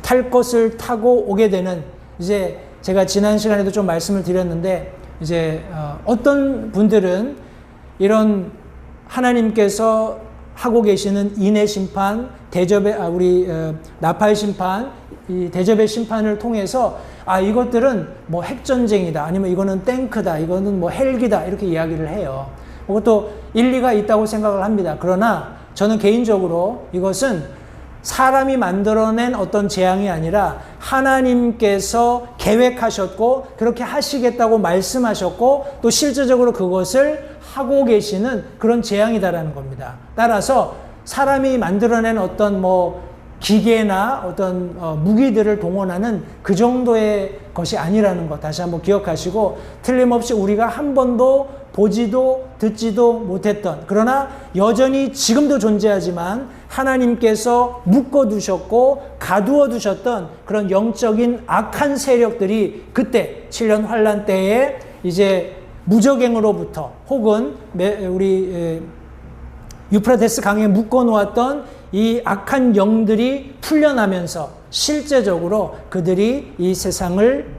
탈 것을 타고 오게 되는, 이제 제가 지난 시간에도 좀 말씀을 드렸는데, 이제 어떤 분들은 이런 하나님께서 하고 계시는 인의 심판, 우리 나팔 심판, 이 대접의 심판을 통해서 아, 이것들은 뭐 핵전쟁이다, 아니면 이거는 탱크다, 이거는 뭐 헬기다, 이렇게 이야기를 해요. 그것도 일리가 있다고 생각을 합니다. 그러나 저는 개인적으로 이것은 사람이 만들어낸 어떤 재앙이 아니라 하나님께서 계획하셨고 그렇게 하시겠다고 말씀하셨고 또 실제적으로 그것을 하고 계시는 그런 재앙이다라는 겁니다. 따라서 사람이 만들어낸 어떤 뭐 기계나 어떤 무기들을 동원하는 그 정도의 것이 아니라는 것 다시 한번 기억하시고, 틀림없이 우리가 한 번도 보지도 듣지도 못했던, 그러나 여전히 지금도 존재하지만 하나님께서 묶어두셨고 가두어두셨던 그런 영적인 악한 세력들이 그때 7년 환란 때에 이제 무적행으로부터 혹은 우리 유프라테스 강에 묶어놓았던 이 악한 영들이 풀려나면서 실제적으로 그들이 이 세상을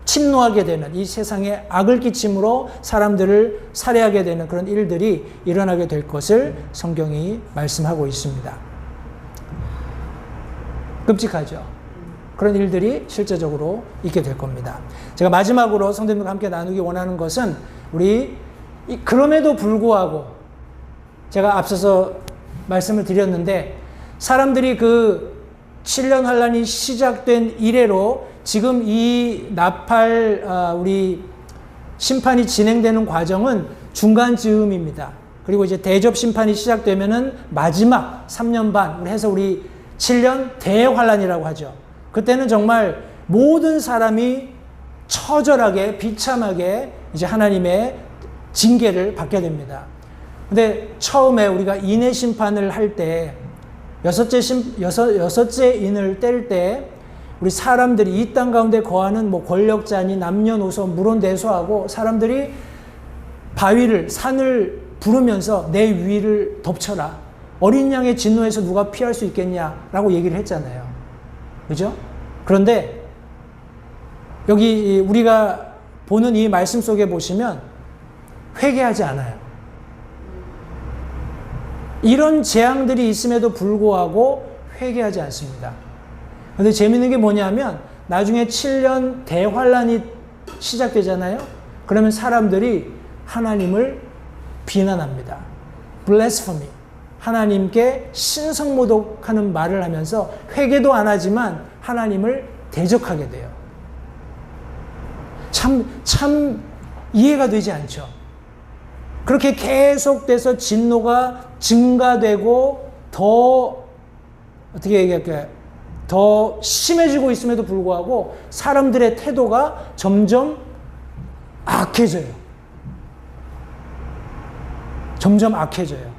침노하게 되는, 이 세상에 악을 끼침으로 사람들을 살해하게 되는 그런 일들이 일어나게 될 것을 성경이 말씀하고 있습니다. 끔찍하죠. 그런 일들이 실제적으로 있게 될 겁니다. 제가 마지막으로 성도님들과 함께 나누기 원하는 것은 우리 그럼에도 불구하고 제가 앞서서 말씀을 드렸는데 사람들이 그 7년 환란이 시작된 이래로 지금 이 나팔 우리 심판이 진행되는 과정은 중간 즈음입니다. 그리고 이제 대접 심판이 시작되면은 마지막 3년 반 해서 우리 7년 대환란이라고 하죠. 그때는 정말 모든 사람이 처절하게 비참하게 이제 하나님의 징계를 받게 됩니다. 근데 처음에 우리가 인의 심판을 할 때 여섯째 인을 뗄 때 우리 사람들이 이 땅 가운데 거하는 뭐 권력자니 남녀노소 물론대소하고 사람들이 바위를 산을 부르면서 내 위를 덮쳐라. 어린 양의 진노에서 누가 피할 수 있겠냐라고 얘기를 했잖아요. 그죠? 그런데 여기 우리가 보는 이 말씀 속에 보시면 회개하지 않아요. 이런 재앙들이 있음에도 불구하고 회개하지 않습니다. 그런데 재밌는 게 뭐냐면 나중에 7년 대환란이 시작되잖아요. 그러면 사람들이 하나님을 비난합니다. blasphemy. 하나님께 신성모독하는 말을 하면서 회개도 안 하지만 하나님을 대적하게 돼요. 참 이해가 되지 않죠. 그렇게 계속돼서 진노가 증가되고 더 어떻게 얘기할까요? 더 심해지고 있음에도 불구하고 사람들의 태도가 점점 악해져요. 점점 악해져요.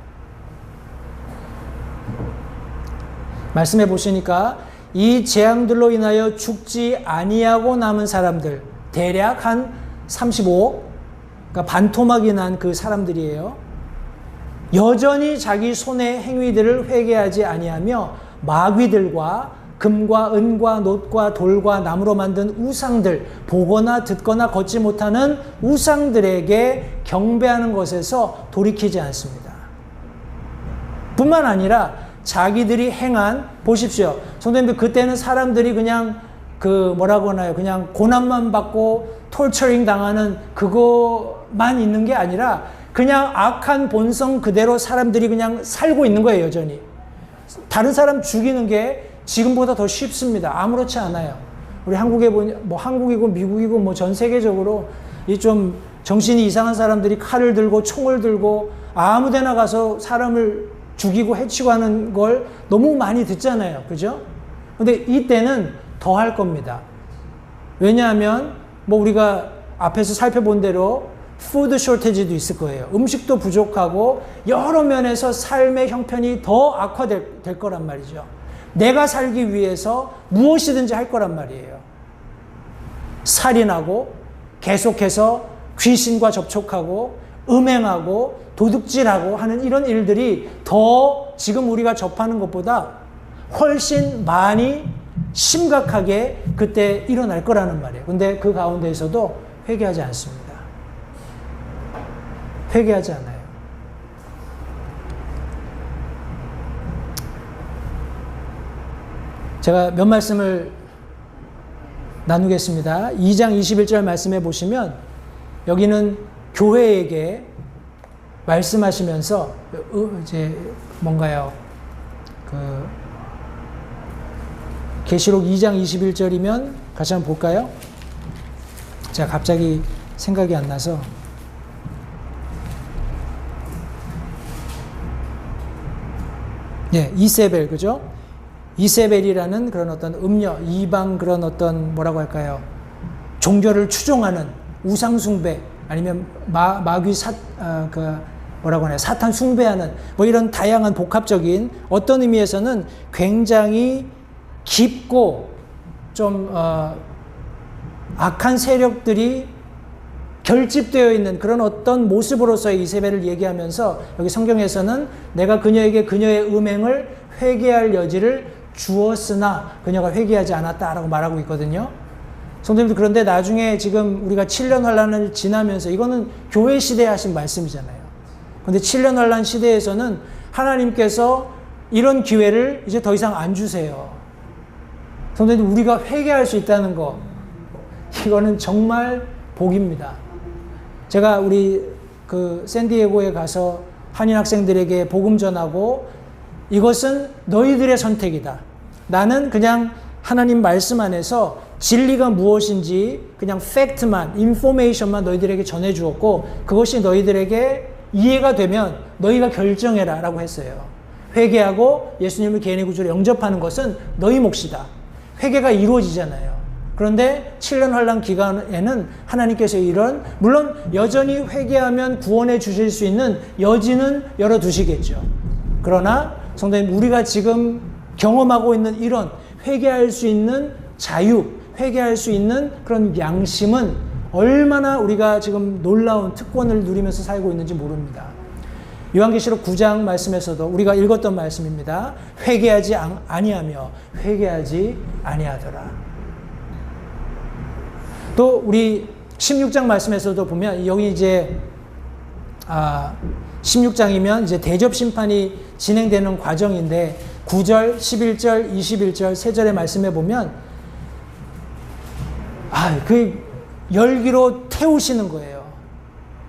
말씀해 보시니까 이 재앙들로 인하여 죽지 아니하고 남은 사람들 대략 한 35, 그러니까 반토막이 난 그 사람들이에요. 여전히 자기 손의 행위들을 회개하지 아니하며 마귀들과 금과 은과 놋과 돌과 나무로 만든 우상들, 보거나 듣거나 걷지 못하는 우상들에게 경배하는 것에서 돌이키지 않습니다. 뿐만 아니라 자기들이 행한, 보십시오. 성도님들, 그때는 사람들이 그냥 뭐라고 하나요? 그냥 고난만 받고 톨처링 당하는 그거만 있는 게 아니라 그냥 악한 본성 그대로 사람들이 그냥 살고 있는 거예요, 여전히. 다른 사람 죽이는 게 지금보다 더 쉽습니다. 아무렇지 않아요. 우리 한국에 뭐 한국이고 미국이고 뭐 전 세계적으로 이 좀 정신이 이상한 사람들이 칼을 들고 총을 들고 아무 데나 가서 사람을 죽이고 해치고 하는 걸 너무 많이 듣잖아요. 그죠? 근데 이때는 더 할 겁니다. 왜냐하면 뭐 우리가 앞에서 살펴본 대로 푸드 쇼티지도 있을 거예요. 음식도 부족하고 여러 면에서 삶의 형편이 더 악화될 거란 말이죠. 내가 살기 위해서 무엇이든지 할 거란 말이에요. 살인하고 계속해서 귀신과 접촉하고 음행하고 도둑질하고 하는 이런 일들이 더 지금 우리가 접하는 것보다 훨씬 많이 심각하게 그때 일어날 거라는 말이에요. 근데 그 가운데에서도 회개하지 않습니다. 회개하지 않아요. 제가 몇 말씀을 나누겠습니다. 2장 21절 말씀해 보시면 여기는 교회에게 말씀하시면서 이제 뭔가요? 계시록 2장 21절이면 같이 한번 볼까요? 제가 갑자기 생각이 안 나서 이세벨, 그죠? 이세벨이라는 그런 어떤 음녀, 이방 그런 어떤 뭐라고 할까요? 종교를 추종하는 우상숭배 아니면 마귀 뭐라고 하나요? 사탄 숭배하는 뭐 이런 다양한 복합적인 어떤 의미에서는 굉장히 깊고 좀 악한 세력들이 결집되어 있는 그런 어떤 모습으로서의 이세벨을 얘기하면서 여기 성경에서는 내가 그녀에게 그녀의 음행을 회개할 여지를 주었으나 그녀가 회개하지 않았다라고 말하고 있거든요. 성도님들, 그런데 나중에 지금 우리가 7년 환란을 지나면서 이거는 교회 시대에 하신 말씀이잖아요. 그런데 7년 환란 시대에서는 하나님께서 이런 기회를 이제 더 이상 안 주세요. 성도님들, 우리가 회개할 수 있다는 거, 이거는 정말 복입니다. 제가 우리 샌디에고에 가서 한인 학생들에게 복음 전하고 이것은 너희들의 선택이다. 나는 그냥 하나님 말씀 안에서 진리가 무엇인지 그냥 팩트만, 인포메이션만 너희들에게 전해주었고 그것이 너희들에게 이해가 되면 너희가 결정해라 라고 했어요. 회개하고 예수님을 개인의 구주로 영접하는 것은 너희 몫이다. 회개가 이루어지잖아요. 그런데 7년 환란 기간에는 하나님께서 물론 여전히 회개하면 구원해 주실 수 있는 여지는 열어두시겠죠. 그러나 성도님, 우리가 지금 경험하고 있는 이런 회개할 수 있는 자유, 회개할 수 있는 그런 양심은 얼마나 우리가 지금 놀라운 특권을 누리면서 살고 있는지 모릅니다. 요한계시록 9장 말씀에서도 우리가 읽었던 말씀입니다. 회개하지 아니하며 회개하지 아니하더라. 또 우리 16장 말씀에서도 보면 여기 이제 16장이면 이제 대접 심판이 진행되는 과정인데 9절, 11절, 21절 세 절의 말씀에 보면 그 열기로 태우시는 거예요.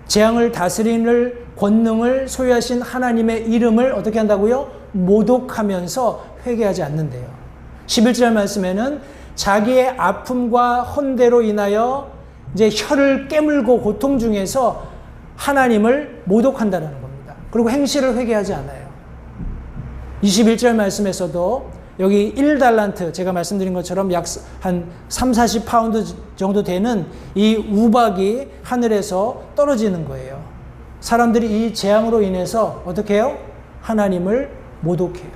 재앙을 다스리는 권능을 소유하신 하나님의 이름을 어떻게 한다고요? 모독하면서 회개하지 않는데요. 11절 말씀에는 자기의 아픔과 헌대로 인하여 이제 혀를 깨물고 고통 중에서 하나님을 모독한다는 겁니다. 그리고 행실을 회개하지 않아요. 21절 말씀에서도 여기 1달란트, 제가 말씀드린 것처럼 약 한 30-40파운드 정도 되는 이 우박이 하늘에서 떨어지는 거예요. 사람들이 이 재앙으로 인해서 어떻게 해요? 하나님을 모독해요.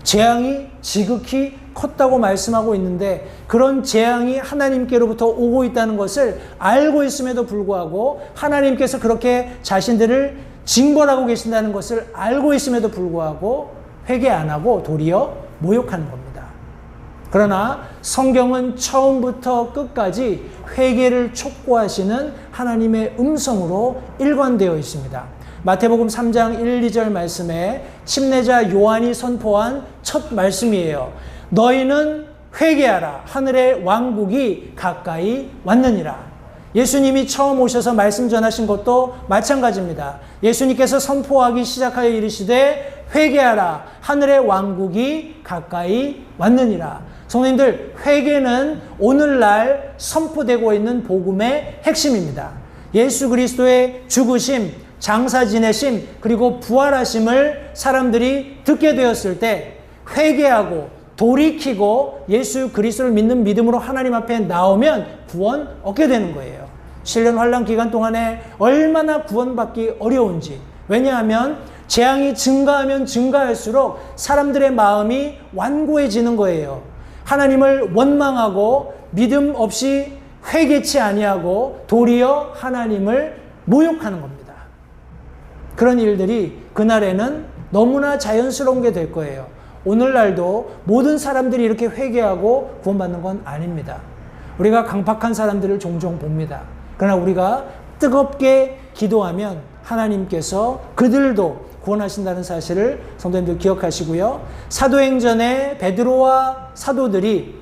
재앙이 지극히 컸다고 말씀하고 있는데 그런 재앙이 하나님께로부터 오고 있다는 것을 알고 있음에도 불구하고 하나님께서 그렇게 자신들을 징벌하고 계신다는 것을 알고 있음에도 불구하고 회개 안 하고 도리어 모욕하는 겁니다. 그러나 성경은 처음부터 끝까지 회개를 촉구하시는 하나님의 음성으로 일관되어 있습니다. 마태복음 3장 1, 2절 말씀에 침례자 요한이 선포한 첫 말씀이에요. 너희는 회개하라. 하늘의 왕국이 가까이 왔느니라. 예수님이 처음 오셔서 말씀 전하신 것도 마찬가지입니다. 예수님께서 선포하기 시작하여 이르시되 회개하라. 하늘의 왕국이 가까이 왔느니라. 성도님들, 회개는 오늘날 선포되고 있는 복음의 핵심입니다. 예수 그리스도의 죽으심, 장사 지내심, 그리고 부활하심을 사람들이 듣게 되었을 때 회개하고 돌이키고 예수 그리스도를 믿는 믿음으로 하나님 앞에 나오면 구원 얻게 되는 거예요. 7년 환란 기간 동안에 얼마나 구원받기 어려운지. 왜냐하면 재앙이 증가하면 증가할수록 사람들의 마음이 완고해지는 거예요. 하나님을 원망하고 믿음 없이 회개치 아니하고 도리어 하나님을 모욕하는 겁니다. 그런 일들이 그날에는 너무나 자연스러운 게 될 거예요. 오늘날도 모든 사람들이 이렇게 회개하고 구원받는 건 아닙니다. 우리가 강팍한 사람들을 종종 봅니다. 그러나 우리가 뜨겁게 기도하면 하나님께서 그들도 구원하신다는 사실을 성도님들 기억하시고요. 사도행전에 베드로와 사도들이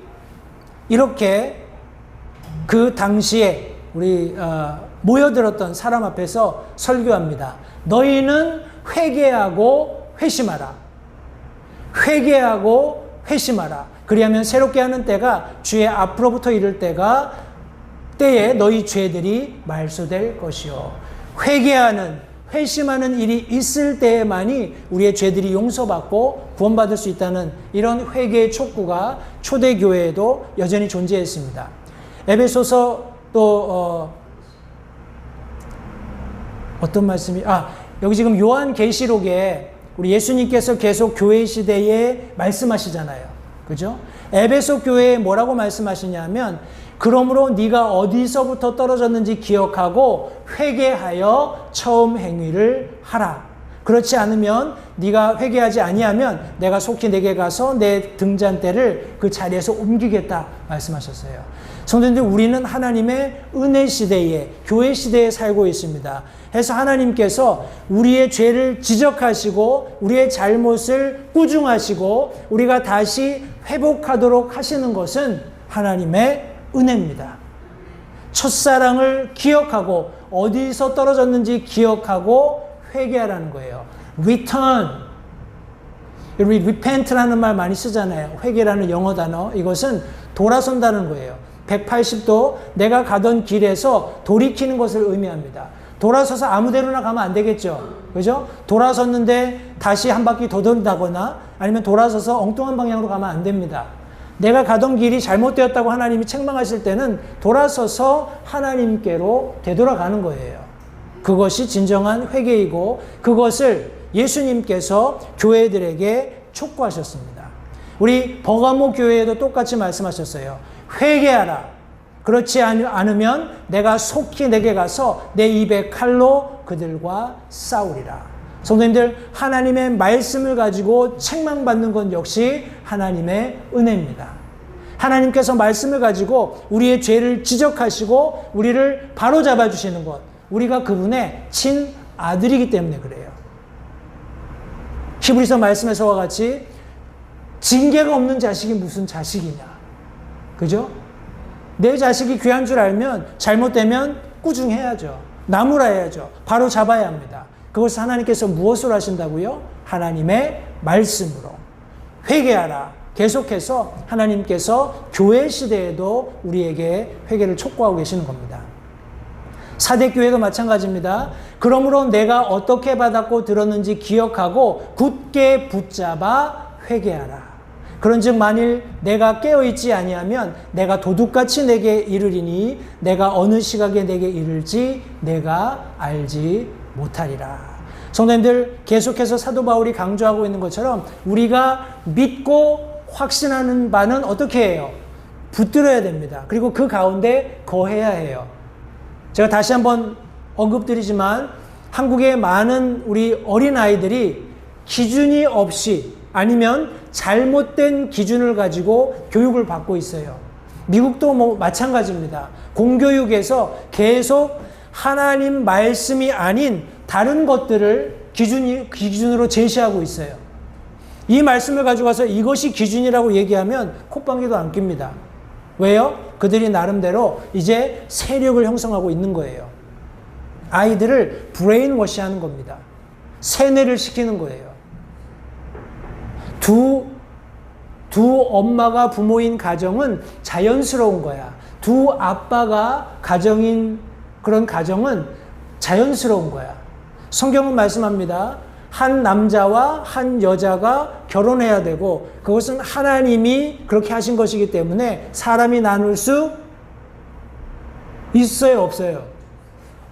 이렇게 그 당시에 우리 모여들었던 사람 앞에서 설교합니다. 너희는 회개하고 회심하라. 회개하고 회심하라. 그리하면 새롭게 하는 때가 주의 앞으로부터 이를 때에 너희 죄들이 말소될 것이요. 회심하는 일이 있을 때에만이 우리의 죄들이 용서받고 구원받을 수 있다는 이런 회개의 촉구가 초대교회에도 여전히 존재했습니다. 에베소서 또 어떤 말씀이 여기 지금 요한계시록에 우리 예수님께서 계속 교회 시대에 말씀하시잖아요. 그죠? 에베소 교회에 뭐라고 말씀하시냐면 그러므로 네가 어디서부터 떨어졌는지 기억하고 회개하여 처음 행위를 하라. 그렇지 않으면 네가 회개하지 아니하면 내가 속히 내게 가서 내 등잔대를 그 자리에서 옮기겠다 말씀하셨어요. 성도님들, 우리는 하나님의 은혜 시대에, 교회 시대에 살고 있습니다. 해서 하나님께서 우리의 죄를 지적하시고 우리의 잘못을 꾸중하시고 우리가 다시 회복하도록 하시는 것은 하나님의 은혜입니다. 첫사랑을 기억하고 어디서 떨어졌는지 기억하고 회개하라는 거예요. Return. 우리 repent라는 말 많이 쓰잖아요. 회개라는 영어 단어. 이것은 돌아선다는 거예요. 180도 내가 가던 길에서 돌이키는 것을 의미합니다. 돌아서서 아무 데로나 가면 안 되겠죠. 그죠? 돌아섰는데 다시 한 바퀴 더 돈다거나 아니면 돌아서서 엉뚱한 방향으로 가면 안 됩니다. 내가 가던 길이 잘못되었다고 하나님이 책망하실 때는 돌아서서 하나님께로 되돌아가는 거예요. 그것이 진정한 회개이고 그것을 예수님께서 교회들에게 촉구하셨습니다. 우리 버가모 교회에도 똑같이 말씀하셨어요. 회개하라. 그렇지 않으면 내가 속히 내게 가서 내 입에 칼로 그들과 싸우리라. 성도님들, 하나님의 말씀을 가지고 책망받는 것 역시 하나님의 은혜입니다. 하나님께서 말씀을 가지고 우리의 죄를 지적하시고 우리를 바로잡아 주시는 것, 우리가 그분의 친아들이기 때문에 그래요. 히브리서 말씀에서와 같이 징계가 없는 자식이 무슨 자식이냐. 그죠? 내 자식이 귀한 줄 알면 잘못되면 꾸중해야죠. 나무라 해야죠. 바로 잡아야 합니다. 그것을 하나님께서 무엇으로 하신다고요? 하나님의 말씀으로. 회개하라. 계속해서 하나님께서 교회 시대에도 우리에게 회개를 촉구하고 계시는 겁니다. 사대교회도 마찬가지입니다. 그러므로 내가 어떻게 받았고 들었는지 기억하고 굳게 붙잡아 회개하라. 그런즉 만일 내가 깨어있지 아니하면 내가 도둑같이 내게 이르리니 내가 어느 시각에 내게 이를지 내가 알지 못하리라. 성도님들, 계속해서 사도 바울이 강조하고 있는 것처럼 우리가 믿고 확신하는 바는 어떻게 해요? 붙들어야 됩니다. 그리고 그 가운데 거해야 해요. 제가 다시 한번 언급드리지만 한국의 많은 우리 어린아이들이 기준이 없이 아니면 잘못된 기준을 가지고 교육을 받고 있어요. 미국도 마찬가지입니다. 공교육에서 계속 하나님 말씀이 아닌 다른 것들을 기준으로 제시하고 있어요. 이 말씀을 가지고 와서 이것이 기준이라고 얘기하면 콧방귀도 안 낍니다. 왜요? 그들이 나름대로 이제 세력을 형성하고 있는 거예요. 아이들을 브레인워시 하는 겁니다. 세뇌를 시키는 거예요. 두 엄마가 부모인 가정은 자연스러운 거야. 두 아빠가 가정인 그런 가정은 자연스러운 거야. 성경은 말씀합니다. 한 남자와 한 여자가 결혼해야 되고 그것은 하나님이 그렇게 하신 것이기 때문에 사람이 나눌 수 있어요, 없어요?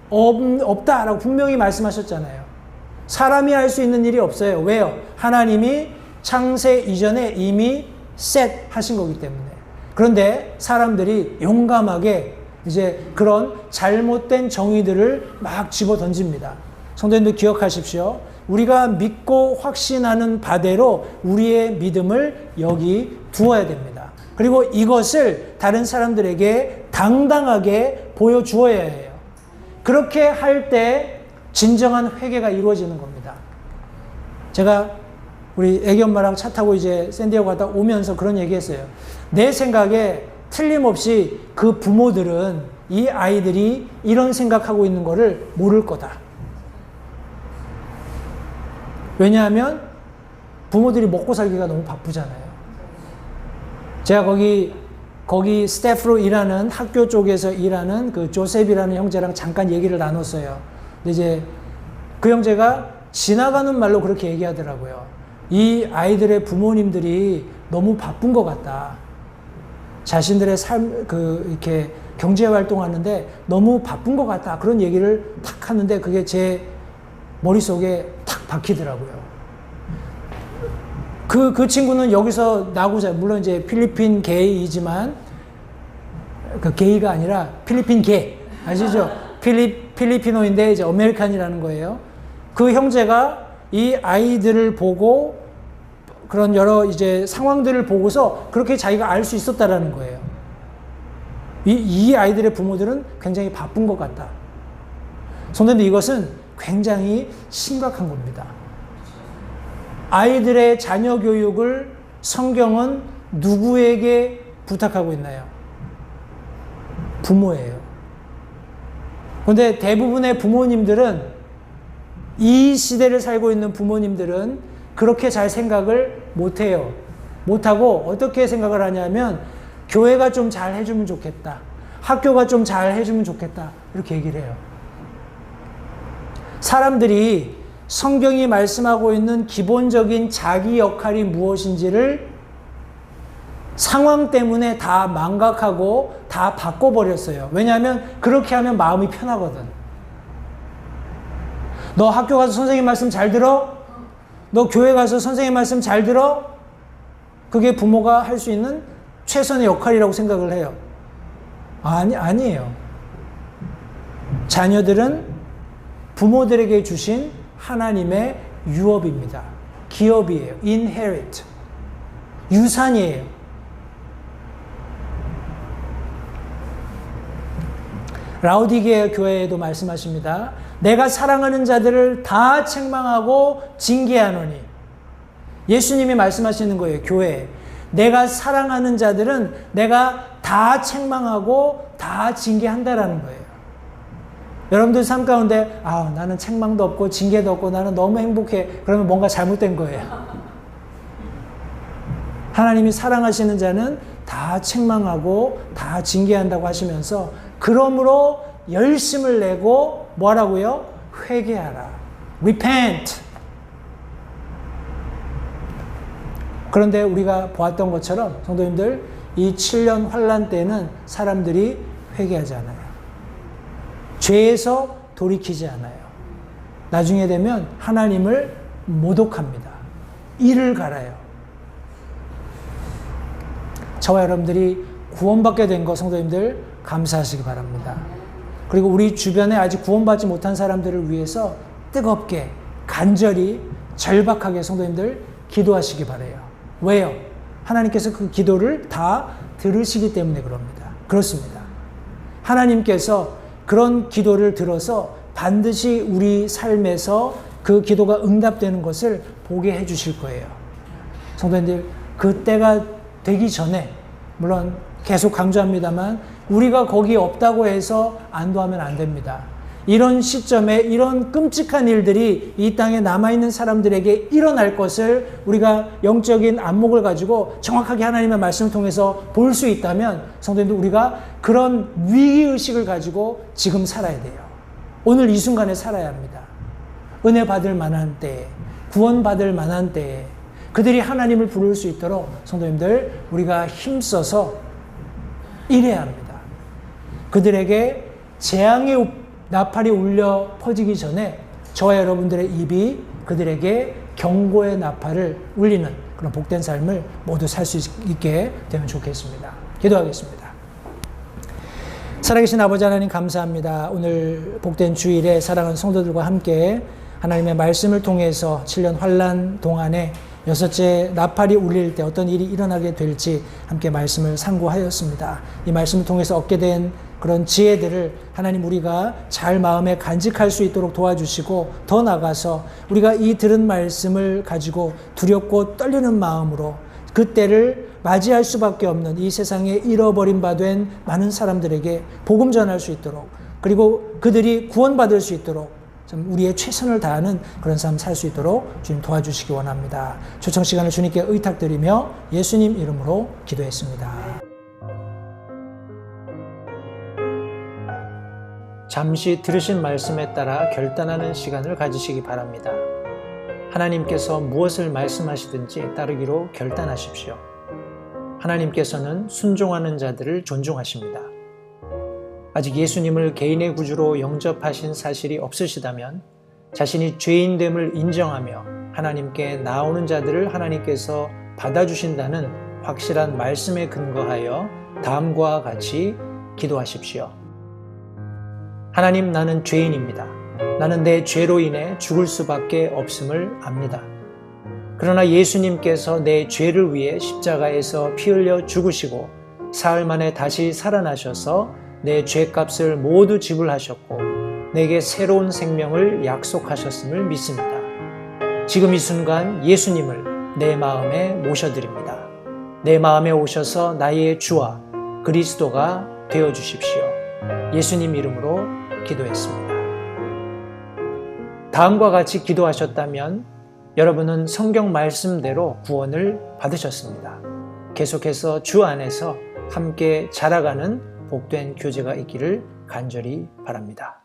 없다라고 분명히 말씀하셨잖아요. 사람이 할 수 있는 일이 없어요. 왜요? 하나님이 창세 이전에 이미 셋 하신 거기 때문에. 그런데 사람들이 용감하게 이제 그런 잘못된 정의들을 막 집어 던집니다. 성도님들 기억하십시오. 우리가 믿고 확신하는 바대로 우리의 믿음을 여기 두어야 됩니다. 그리고 이것을 다른 사람들에게 당당하게 보여주어야 해요. 그렇게 할 때 진정한 회개가 이루어지는 겁니다. 제가 우리 애기 엄마랑 차 타고 이제 샌디에고 갔다 오면서 그런 얘기 했어요. 내 생각에 틀림없이 그 부모들은 이 아이들이 이런 생각하고 있는 거를 모를 거다. 왜냐하면 부모들이 먹고 살기가 너무 바쁘잖아요. 제가 거기 스태프로 일하는 학교 쪽에서 일하는 그 조셉이라는 형제랑 잠깐 얘기를 나눴어요. 근데 이제 그 형제가 지나가는 말로 그렇게 얘기하더라고요. 이 아이들의 부모님들이 너무 바쁜 것 같다. 자신들의 이렇게 경제 활동하는데 너무 바쁜 것 같다. 그런 얘기를 탁 하는데 그게 제 머릿속에 탁 박히더라고요. 그 친구는 여기서 나고자, 물론 이제 필리핀 게이이지만, 그 게이가 아니라 필리핀 게, 아시죠? 필리피노인데 이제 아메리칸이라는 거예요. 그 형제가 이 아이들을 보고 그런 여러 이제 상황들을 보고서 그렇게 자기가 알 수 있었다라는 거예요. 이 아이들의 부모들은 굉장히 바쁜 것 같다. 성도님들, 이것은 굉장히 심각한 겁니다. 아이들의 자녀 교육을 성경은 누구에게 부탁하고 있나요? 부모예요. 그런데 대부분의 부모님들은, 이 시대를 살고 있는 부모님들은 그렇게 잘 생각을 못해요. 못하고 어떻게 생각을 하냐면 교회가 좀 잘 해주면 좋겠다. 학교가 좀 잘 해주면 좋겠다. 이렇게 얘기를 해요. 사람들이 성경이 말씀하고 있는 기본적인 자기 역할이 무엇인지를 상황 때문에 다 망각하고 다 바꿔버렸어요. 왜냐하면 그렇게 하면 마음이 편하거든. 너 학교 가서 선생님 말씀 잘 들어? 너 교회 가서 선생님 말씀 잘 들어? 그게 부모가 할 수 있는 최선의 역할이라고 생각을 해요. 아니에요. 자녀들은 부모들에게 주신 하나님의 유업입니다. 기업이에요. inherit. 유산이에요. 라우디게아 교회에도 말씀하십니다. 내가 사랑하는 자들을 다 책망하고 징계하노니. 예수님이 말씀하시는 거예요. 교회에. 내가 사랑하는 자들은 내가 다 책망하고 다 징계한다라는 거예요. 여러분들 삶 가운데 나는 책망도 없고 징계도 없고 나는 너무 행복해. 그러면 뭔가 잘못된 거예요. 하나님이 사랑하시는 자는 다 책망하고 다 징계한다고 하시면서 그러므로 열심을 내고 뭐라고요? 회개하라. Repent. 그런데 우리가 보았던 것처럼 성도님들 이 7년 환란 때는 사람들이 회개하지 않아요. 죄에서 돌이키지 않아요. 나중에 되면 하나님을 모독합니다. 이를 갈아요. 저와 여러분들이 구원받게 된 거 성도님들 감사하시기 바랍니다. 그리고 우리 주변에 아직 구원받지 못한 사람들을 위해서 뜨겁게 간절히 절박하게 성도님들 기도하시기 바라요. 왜요? 하나님께서 그 기도를 다 들으시기 때문에 그럽니다. 그렇습니다. 하나님께서 그런 기도를 들어서 반드시 우리 삶에서 그 기도가 응답되는 것을 보게 해 주실 거예요. 성도님들, 그 때가 되기 전에, 물론 계속 강조합니다만 우리가 거기 없다고 해서 안도하면 안 됩니다. 이런 시점에 이런 끔찍한 일들이 이 땅에 남아있는 사람들에게 일어날 것을 우리가 영적인 안목을 가지고 정확하게 하나님의 말씀을 통해서 볼 수 있다면 성도님들, 우리가 그런 위기의식을 가지고 지금 살아야 돼요. 오늘 이 순간에 살아야 합니다. 은혜 받을 만한 때에, 구원받을 만한 때에 그들이 하나님을 부를 수 있도록 성도님들, 우리가 힘써서 일해야 합니다. 그들에게 재앙의 나팔이 울려 퍼지기 전에 저와 여러분들의 입이 그들에게 경고의 나팔을 울리는 그런 복된 삶을 모두 살 수 있게 되면 좋겠습니다. 기도하겠습니다. 살아계신 아버지 하나님, 감사합니다. 오늘 복된 주일에 사랑하는 성도들과 함께 하나님의 말씀을 통해서 7년 환란 동안에 여섯째 나팔이 울릴 때 어떤 일이 일어나게 될지 함께 말씀을 상고하였습니다. 이 말씀을 통해서 얻게 된 그런 지혜들을 하나님, 우리가 잘 마음에 간직할 수 있도록 도와주시고, 더 나아가서 우리가 이 들은 말씀을 가지고 두렵고 떨리는 마음으로 그때를 맞이할 수밖에 없는 이 세상에 잃어버린 바 된 많은 사람들에게 복음 전할 수 있도록, 그리고 그들이 구원받을 수 있도록 좀 우리의 최선을 다하는 그런 삶 살 수 있도록 주님 도와주시기 원합니다. 초청 시간을 주님께 의탁드리며 예수님 이름으로 기도했습니다. 잠시 들으신 말씀에 따라 결단하는 시간을 가지시기 바랍니다. 하나님께서 무엇을 말씀하시든지 따르기로 결단하십시오. 하나님께서는 순종하는 자들을 존중하십니다. 아직 예수님을 개인의 구주로 영접하신 사실이 없으시다면 자신이 죄인됨을 인정하며 하나님께 나오는 자들을 하나님께서 받아주신다는 확실한 말씀에 근거하여 다음과 같이 기도하십시오. 하나님, 나는 죄인입니다. 나는 내 죄로 인해 죽을 수밖에 없음을 압니다. 그러나 예수님께서 내 죄를 위해 십자가에서 피 흘려 죽으시고 사흘 만에 다시 살아나셔서 내 죄값을 모두 지불하셨고 내게 새로운 생명을 약속하셨음을 믿습니다. 지금 이 순간 예수님을 내 마음에 모셔드립니다. 내 마음에 오셔서 나의 주와 그리스도가 되어주십시오. 예수님 이름으로 기도했습니다. 다음과 같이 기도하셨다면 여러분은 성경 말씀대로 구원을 받으셨습니다. 계속해서 주 안에서 함께 자라가는 복된 교제가 있기를 간절히 바랍니다.